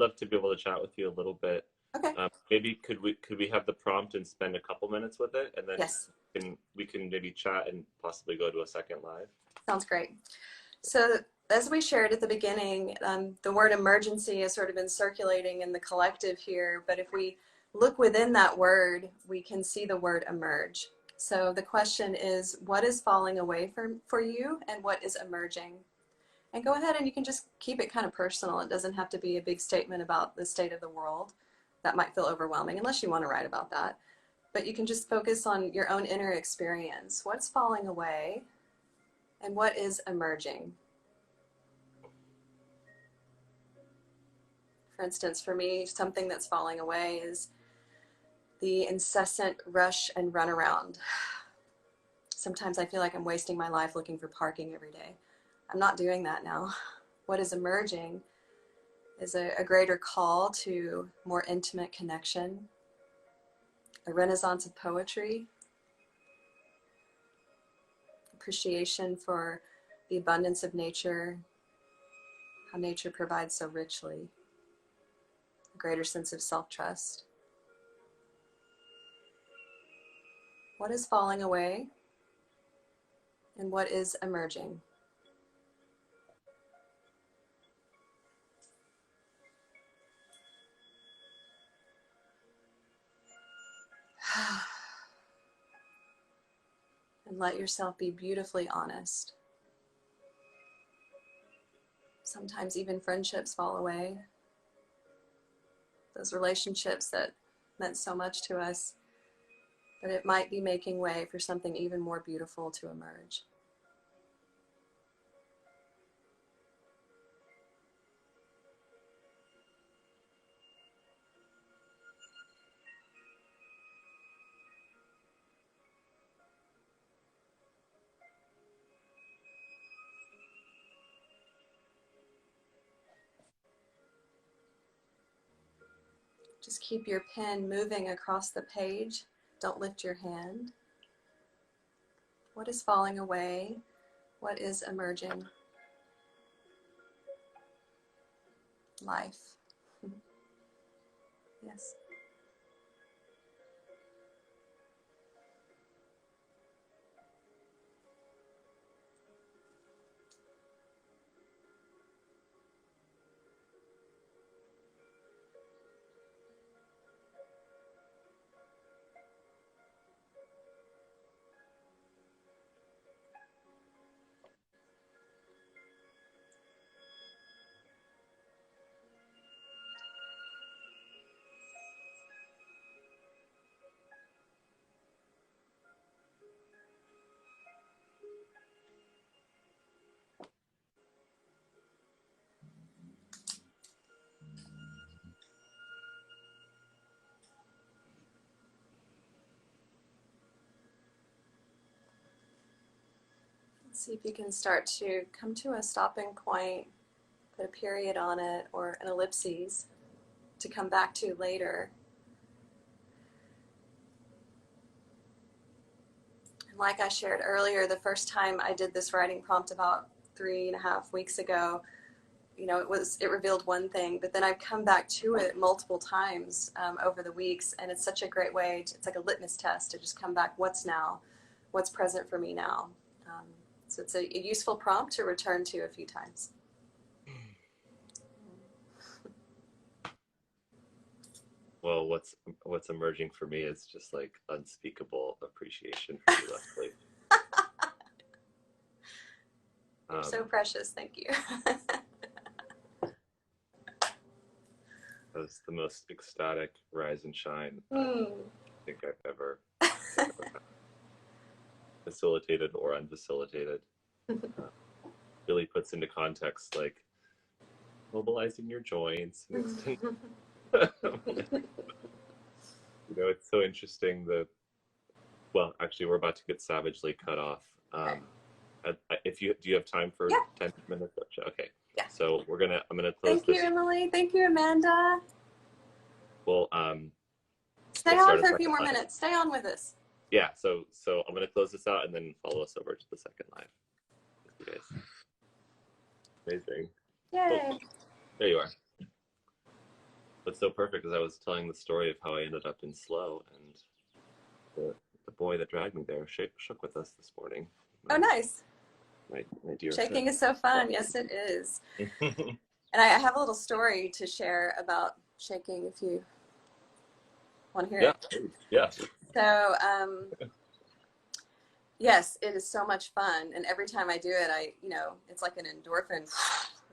love to be able to chat with you a little bit. Okay. Maybe could we have the prompt and spend a couple minutes with it, and then Yes. we can maybe chat and possibly go to a second live. Sounds great. So as we shared at the beginning, the word emergency has sort of been circulating in the collective here, but if we look within that word, we can see the word emerge. So the question is, what is falling away for you and what is emerging? And go ahead and you can just keep it kind of personal. It doesn't have to be a big statement about the state of the world. That might feel overwhelming unless you want to write about that. But you can just focus on your own inner experience. What's falling away and what is emerging? For instance, for me, something that's falling away is the incessant rush and run around. Sometimes I feel like I'm wasting my life looking for parking every day. I'm not doing that now. What is emerging is a greater call to more intimate connection, a renaissance of poetry, appreciation for the abundance of nature, how nature provides so richly, a greater sense of self-trust. What is falling away and what is emerging? And let yourself be beautifully honest. Sometimes even friendships fall away. Those relationships that meant so much to us, but it might be making way for something even more beautiful to emerge. Just keep your pen moving across the page. Don't lift your hand. What is falling away? What is emerging? Life. Yes. Let's see if you can start to come to a stopping point, put a period on it or an ellipses to come back to later. And like I shared earlier, the first time I did this writing prompt about 3.5 weeks ago, it revealed one thing, but then I've come back to it multiple times over the weeks, and it's such a great way it's like a litmus test to just come back. What's now? What's present for me now? So it's a useful prompt to return to a few times. Well, what's emerging for me is just like unspeakable appreciation for you, Leslie. You're so precious. Thank you. That was the most ecstatic rise and shine I think I've ever facilitated or unfacilitated. Really puts into context like mobilizing your joints. It's so interesting. Well, actually, we're about to get savagely cut off. Do you have time for 10 minutes? Okay. Yeah. So I'm gonna close. Thank you, Emily. Thank you, Amanda. Well, stay on for a few more minutes. Stay on with us. Yeah. So I'm gonna close this out and then follow us over to the second live. Thank you guys. Amazing. Yay. Oh, there you are. what's so perfect is I was telling the story of how I ended up in slow, and the boy that dragged me there shook with us this morning. Oh, My nice. my dear friend. Shaking is so fun. Yes, it is. And I have a little story to share about shaking if you want to hear Yeah, it. yeah. So, yes, it is so much fun. And every time I do it, it's like an endorphin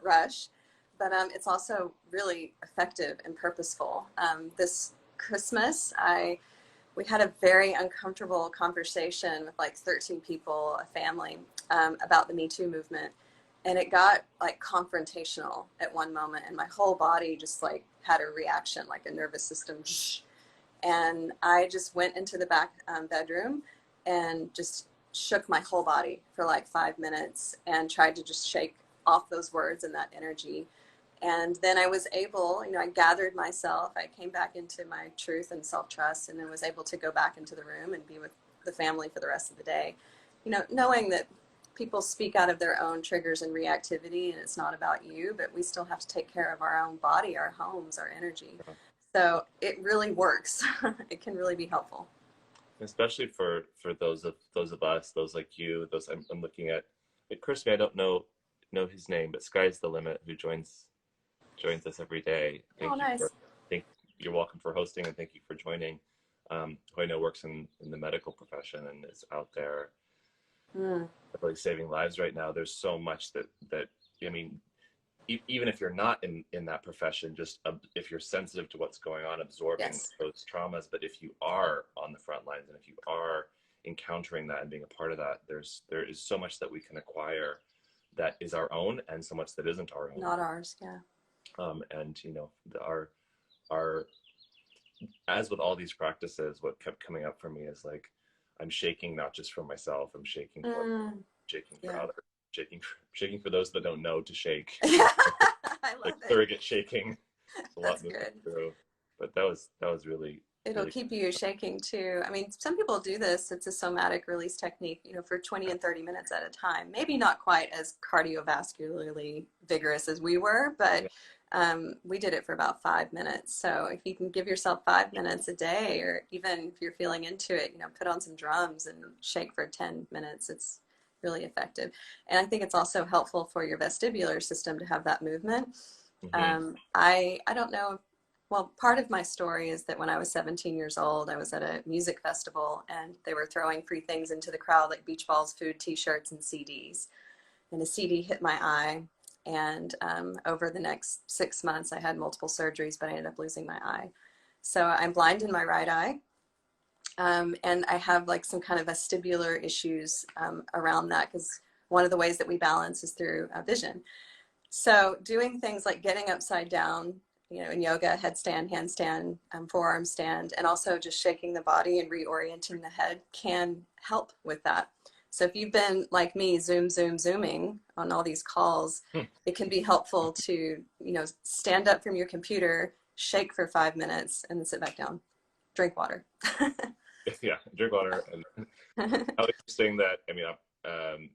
rush, but it's also really effective and purposeful. This Christmas, we had a very uncomfortable conversation with like 13 people, a family, about the Me Too movement. And it got like confrontational at one moment, and my whole body just like had a reaction, like a nervous system. And I just went into the back bedroom and just shook my whole body for like 5 minutes and tried to just shake off those words and that energy. And then I was able, I gathered myself. I came back into my truth and self-trust, and then was able to go back into the room and be with the family for the rest of the day. Knowing that people speak out of their own triggers and reactivity, and it's not about you, but we still have to take care of our own body, our homes, our energy. So it really works. It can really be helpful. Especially for those of us, those like you, those I'm looking at. It occurs to me, I don't know his name, but Sky's the Limit, who joins us every day. Oh, nice. Thank you're welcome for hosting, and thank you for joining. Who I know works in the medical profession and is out there Mm, really saving lives right now. There's so much that I mean, even if you're not in that profession, just if you're sensitive to what's going on, absorbing yes. those traumas. But if you are on the front lines, and if you are encountering that and being a part of that, there is so much that we can acquire that is our own, and so much that isn't our own. Not ours. Yeah. And our as with all these practices, what kept coming up for me is like, I'm shaking not just for myself, I'm shaking for Yeah. others, shaking for those that don't know to shake. I Like love it. surrogate shaking. A lot That's moving good. through, but that was really It'll really keep you shaking too. I mean, some people do this. It's a somatic release technique, for 20 and 30 minutes at a time. Maybe not quite as cardiovascularly vigorous as we were, but yeah. we did it for about 5 minutes. So if you can give yourself 5 minutes a day, or even if you're feeling into it, put on some drums and shake for 10 minutes, it's really effective. And I think it's also helpful for your vestibular system to have that movement. Mm-hmm. I don't know. Well, part of my story is that when I was 17 years old, I was at a music festival, and they were throwing free things into the crowd like beach balls, food, t-shirts, and CDs. And a CD hit my eye. And over the next 6 months, I had multiple surgeries, but I ended up losing my eye. So I'm blind in my right eye. And I have like some kind of vestibular issues around that, because one of the ways that we balance is through vision. So doing things like getting upside down, in yoga, headstand, handstand, forearm stand, and also just shaking the body and reorienting the head can help with that. So if you've been like me, zooming on all these calls, it can be helpful to, stand up from your computer, shake for 5 minutes, and then sit back down. Drink water. Yeah, drink water. And how interesting that, I mean,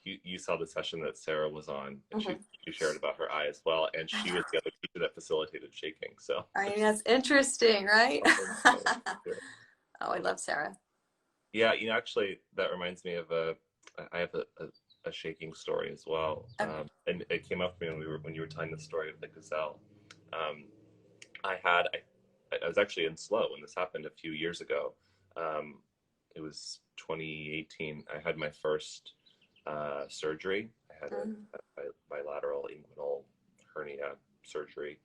you saw the session that Sarah was on, and Mhm. she shared about her eye as well, and I she know. was the other teacher that facilitated shaking. So I mean, that's interesting, right? something, yeah. Oh, I love Sarah. Yeah, actually, that reminds me of I have a shaking story as well, Okay. and it came up for me when you were telling the story of the gazelle. Um, I was actually in slow when this happened a few years ago. Um, it was 2018. I had my first surgery. I had Mhm. a bilateral inguinal hernia surgery,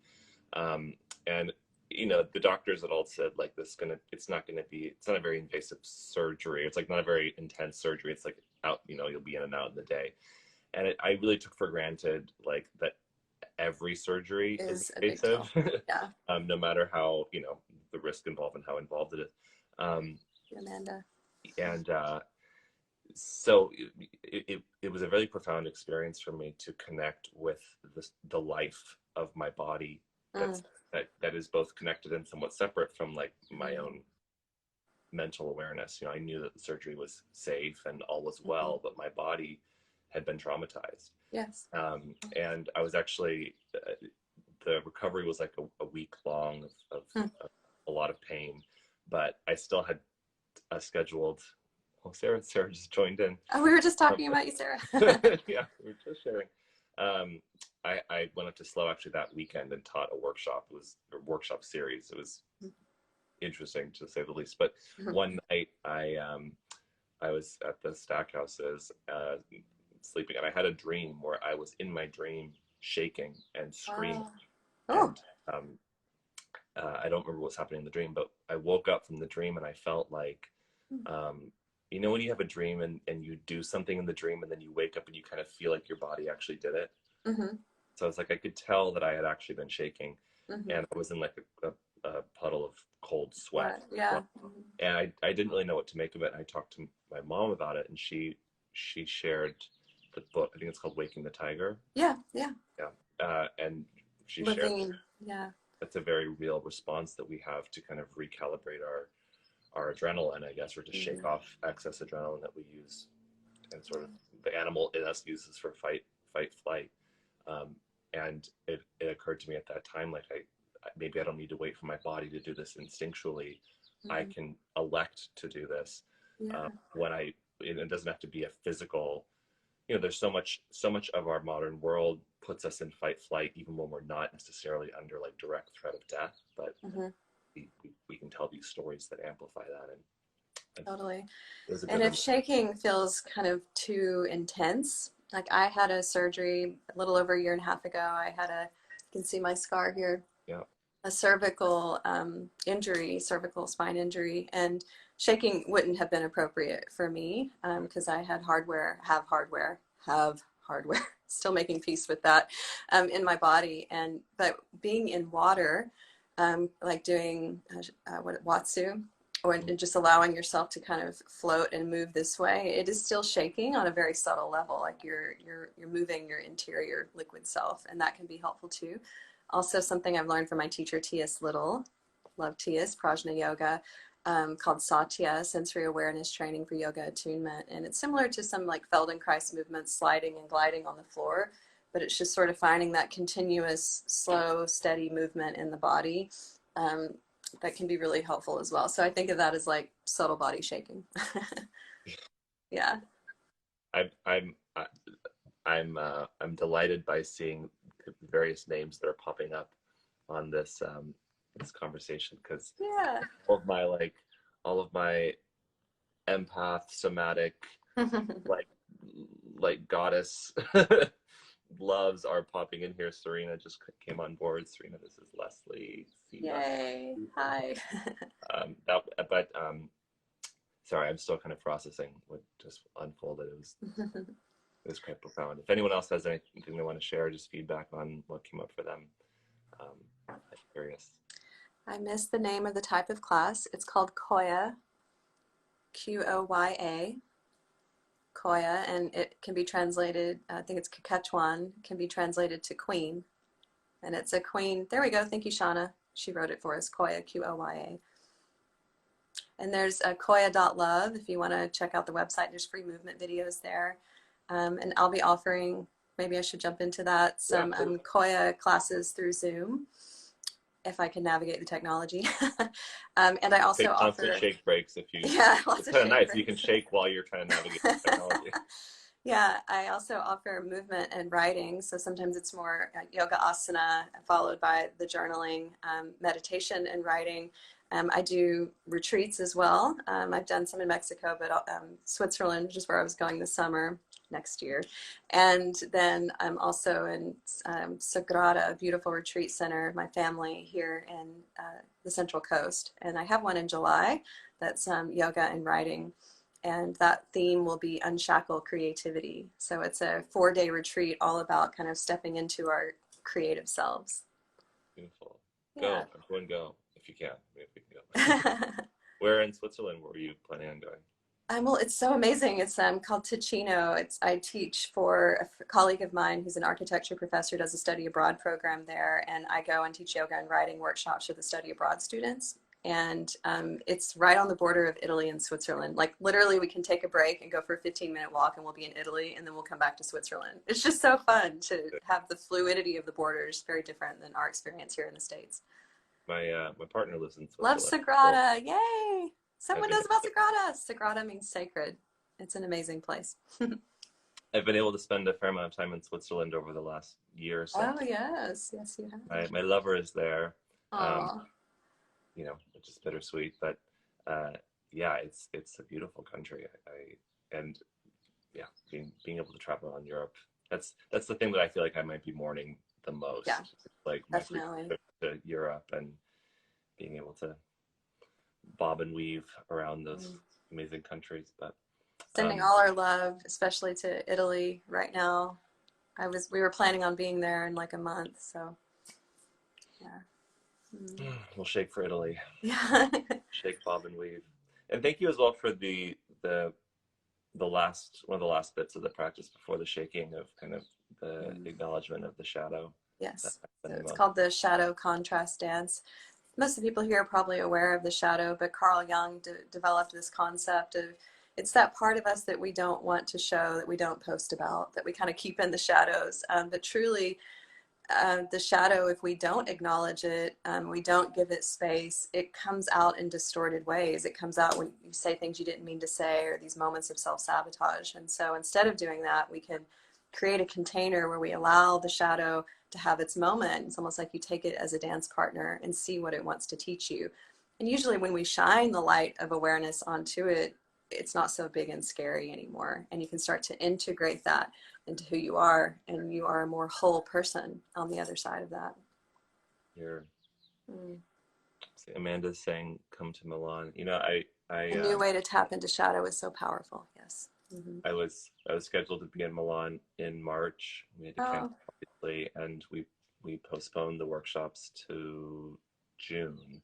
um, and the doctors had all said like it's not a very invasive surgery. It's like not a very intense surgery. It's like out, you'll be in and out in the day. And I really took for granted like that every surgery is Is a big invasive, deal. Yeah. no matter how the risk involved and how involved it is. Um, Amanda. and so it was a very profound experience for me to connect with the life of my body Mm. that is both connected and somewhat separate from like my Mm. own mental awareness. I knew that the surgery was safe and all was Mm-hmm. well, but my body had been traumatized. Yes. And I was actually the recovery was like a week long Hmm. of a lot of pain, but I still had a scheduled. Oh, Sarah just joined in. Oh, we were just Um, talking about you, Sarah. yeah, we were just sharing. Um, I went up to SLO actually that weekend and taught a workshop. It was a workshop series. It was interesting to say the least. But one night I was at the Stackhouses sleeping, and I had a dream where I was in my dream shaking and screaming. Wow. Oh. And I don't remember what's happening in the dream, but I woke up from the dream and I felt like, um, you know, when you have a dream and you do something in the dream and then you wake up and you kind of feel like your body actually did it. Mm-hmm. So I was like, I could tell that I had actually been shaking, Mm-hmm. and I was in like a puddle of cold sweat. Yeah. And I didn't really know what to make of it. And I talked to my mom about it, and she shared the book. I think it's called Waking the Tiger. Yeah. Yeah. Yeah. And she shared Living. Yeah. that's a very real response that we have to kind of recalibrate our adrenaline, I guess, or to shake off excess adrenaline that we use, and sort of the animal in us uses for fight, flight. And it occurred to me at that time, like maybe I don't need to wait for my body to do this instinctually. I can elect to do this Yeah. when it doesn't have to be a physical. You know, there's so much of our modern world puts us in fight flight, even when we're not necessarily under like direct threat of death, but we can tell these stories that amplify that. And Totally. it was a And good if shaking feels kind of too intense, like I had a surgery a little over a year and a half ago. You can see my scar here, yeah. a cervical injury, cervical spine injury, and shaking wouldn't have been appropriate for me because I had have hardware, still making peace with that in my body. But being in water, like doing Watsu, or just allowing yourself to kind of float and move this way, it is still shaking on a very subtle level. Like you're moving your interior liquid self, and that can be helpful too. Also, something I've learned from my teacher T.S. Little, love T.S. Prajna Yoga, called Satya, sensory awareness training for yoga attunement, and it's similar to some like Feldenkrais movements, sliding and gliding on the floor, but it's just sort of finding that continuous, slow, steady movement in the body. That can be really helpful as well. So I think of that as like subtle body shaking. Yeah. I, I'm I'm delighted by seeing the various names that are popping up on this conversation, because Yeah. all of my empath somatic like goddess loves are popping in here. Serena just came on board. Serena, this is Leslie. Yay. Hi. But sorry, I'm still kind of processing what just unfolded. It was quite profound. If anyone else has anything they want to share, just feedback on what came up for them, I'm curious. I missed the name of the type of class. It's called Koya, Qoya, Koya, and it can be translated, I think it's Quechuan, can be translated to queen. And it's a queen. There we go. Thank you, Shauna. She wrote it for us, Koya, Qoya. And there's a koya.love if you want to check out the website. There's free movement videos there. And I'll be offering, maybe I should jump into that, some Koya classes through Zoom, if I can navigate the technology. And I also take constant offer shake breaks if you. Yeah, lots it's of kind of nice. breaks. You can shake while you're trying to navigate the technology. Yeah, I also offer movement and writing. So sometimes it's more yoga asana followed by the journaling, meditation and writing. I do retreats as well. I've done some in Mexico, but Switzerland, which is where I was going this summer, next year. And then I'm also in Sagrada, a beautiful retreat center, my family here in the Central Coast. And I have one in July that's yoga and writing. And that theme will be Unshackle Creativity. So it's a 4-day retreat all about kind of stepping into our creative selves. Beautiful. Yeah. Go, everyone go, if you can. If you can go. Where in Switzerland were you planning on going? Well, it's so amazing. It's called Ticino. I teach for a colleague of mine who's an architecture professor, does a study abroad program there, and I go and teach yoga and writing workshops for the study abroad students. and it's right on the border of Italy and Switzerland. Like literally we can take a break and go for a 15-minute walk and we'll be in Italy and then we'll come back to Switzerland. It's just so fun to have the fluidity of the borders, very different than our experience here in the States. My partner lives in Love Switzerland. Sagrada, yay! Someone I've been knows about Sagrada. Sagrada means sacred. It's an amazing place. I've been able to spend a fair amount of time in Switzerland over the last year or so. Oh yes, yes you have. My lover is there. Aww. You know, which is bittersweet, but yeah, it's a beautiful country. And yeah, being able to travel around Europe, that's the thing that I feel like I might be mourning the most. Yeah, like my definitely. trip to Europe and being able to bob and weave around those amazing countries. But sending all our love, especially to Italy right now. We were planning on being there in like a month, so yeah. We'll shake for Italy. Yeah. Shake, bob, and weave. And thank you as well for one of the last bits of the practice before the shaking of kind of the acknowledgement of the shadow. Yes. So it's called the shadow contrast dance. Most of the people here are probably aware of the shadow, but Carl Jung developed this concept of it's that part of us that we don't want to show, that we don't post about, that we kind of keep in the shadows. But truly, the shadow, if we don't acknowledge it, we don't give it space, it comes out in distorted ways. It comes out when you say things you didn't mean to say, or these moments of self-sabotage. And so instead of doing that, we can create a container where we allow the shadow to have its moment. It's almost like you take it as a dance partner and see what it wants to teach you. And usually when we shine the light of awareness onto it, it's not so big and scary anymore. And you can start to integrate that into who you are, and you are a more whole person on the other side of that. Amanda's saying, come to Milan. You know, a new way to tap into shadow is so powerful. Yes. I was scheduled to be in Milan in March. We had to cancel, obviously, and we postponed the workshops to June,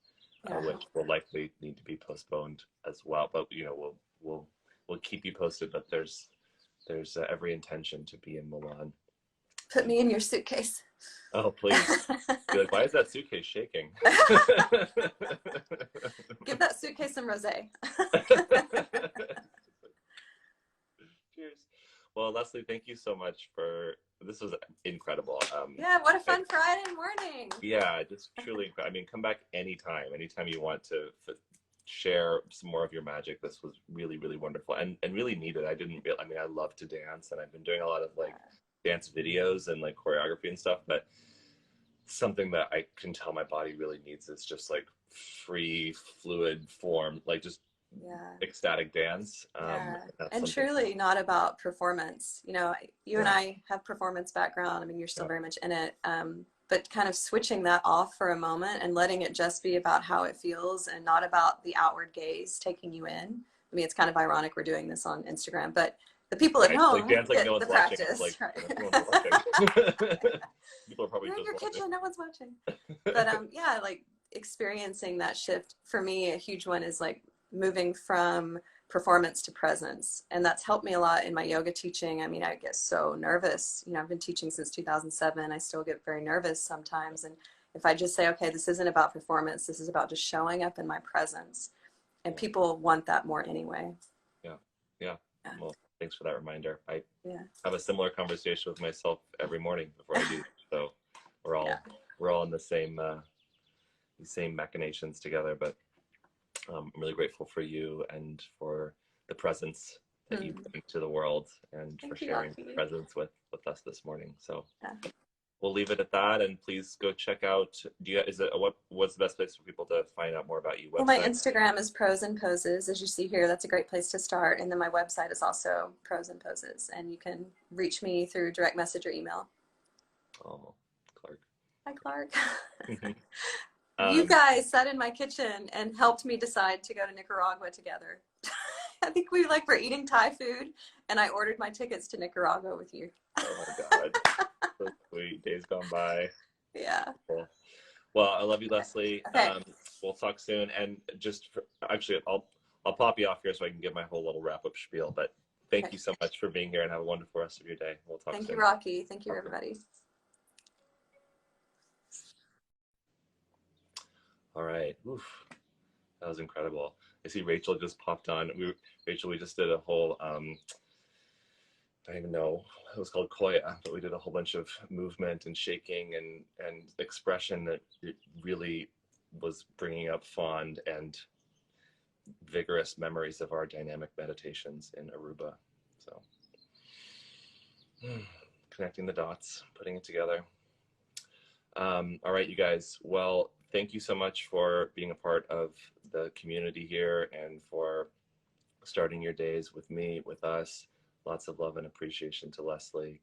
which will likely need to be postponed as well. But you know, we'll keep you posted. But there's every intention to be in Milan. Put me in your suitcase. Oh, please. Be like, why is that suitcase shaking? Give that suitcase some rosé. Cheers. Well, Leslie, thank you so much this was incredible. Yeah, what a fun Friday morning. Yeah, just truly incredible. I mean, come back anytime you want to share some more of your magic. This was really, really wonderful and really needed. I love to dance, and I've been doing a lot of like dance videos and like choreography and stuff, but something that I can tell my body really needs is just like free, fluid form, like just ecstatic dance. And truly not about performance. You know, you and I have performance background. I mean, you're still very much in it. But kind of switching that off for a moment and letting it just be about how it feels and not about the outward gaze taking you in. I mean, it's kind of ironic we're doing this on Instagram, but the people at home get the practice. People are probably you're in your watching. kitchen, no one's watching. But yeah, like experiencing that shift for me, a huge one is like moving from performance to presence, and that's helped me a lot in my yoga teaching. I mean, I get so nervous. You know, I've been teaching since 2007. I still get very nervous sometimes, and if I just say, okay, this isn't about performance, this is about just showing up in my presence, and people want that more anyway. Yeah. Well, thanks for that reminder. I have a similar conversation with myself every morning before I do. So we're all in the same machinations together. But I'm really grateful for you and for the presence that you bring to the world, and for sharing presence with us this morning. So we'll leave it at that, and please go check out. What's the best place for people to find out more about you? Well, my Instagram is Pros and Poses, as you see here. That's a great place to start. And then my website is also Pros and Poses, and you can reach me through direct message or email. Oh, Clark. Hi, Clark. You guys sat in my kitchen and helped me decide to go to Nicaragua together. I think we were eating Thai food, and I ordered my tickets to Nicaragua with you. Oh my God. So sweet. Days gone by. Yeah. Cool. Well, I love you, Leslie. Okay. We'll talk soon. And I'll pop you off here so I can give my whole little wrap-up spiel. But thank you so much for being here, and have a wonderful rest of your day. We'll talk soon. Thank you, Rocky. Thank you, everybody. All right. Oof. That was incredible. I see Rachel just popped on. Rachel, we just did a whole I don't even know, it was called Koya, but we did a whole bunch of movement and shaking and expression that it really was bringing up fond and vigorous memories of our dynamic meditations in Aruba. So connecting the dots, putting it together. All right, you guys. Well, thank you so much for being a part of the community here and for starting your days with me, with us. Lots of love and appreciation to Leslie.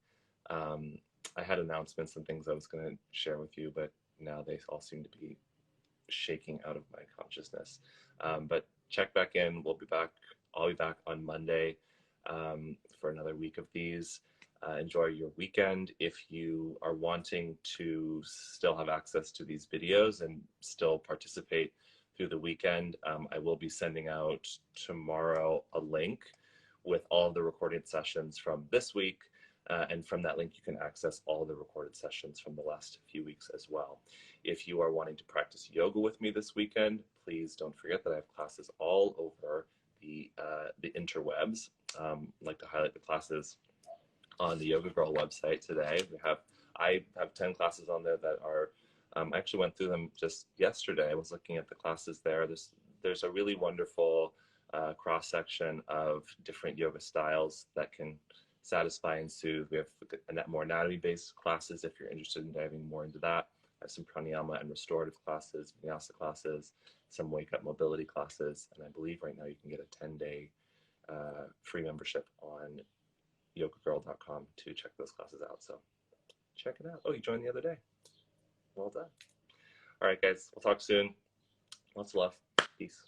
Um, I had announcements and things I was going to share with you, but now they all seem to be shaking out of my consciousness. But check back in. We'll be back. I'll be back on Monday for another week of these. Enjoy your weekend. If you are wanting to still have access to these videos and still participate through the weekend, I will be sending out tomorrow a link with all of the recorded sessions from this week. And from that link, you can access all of the recorded sessions from the last few weeks as well. If you are wanting to practice yoga with me this weekend, please don't forget that I have classes all over the interwebs. I'd like to highlight the classes on the Yoga Girl website today. I have 10 classes on there that are, I actually went through them just yesterday. I was looking at the classes there. There's a really wonderful cross section of different yoga styles that can satisfy and soothe. We have more anatomy-based classes if you're interested in diving more into that. I have some pranayama and restorative classes, vinyasa classes, some wake-up mobility classes, and I believe right now you can get a 10-day free membership on yogagirl.com to check those classes out. So check it out. Oh, you joined the other day. Well done. All right, guys. We'll talk soon. Lots of love. Peace.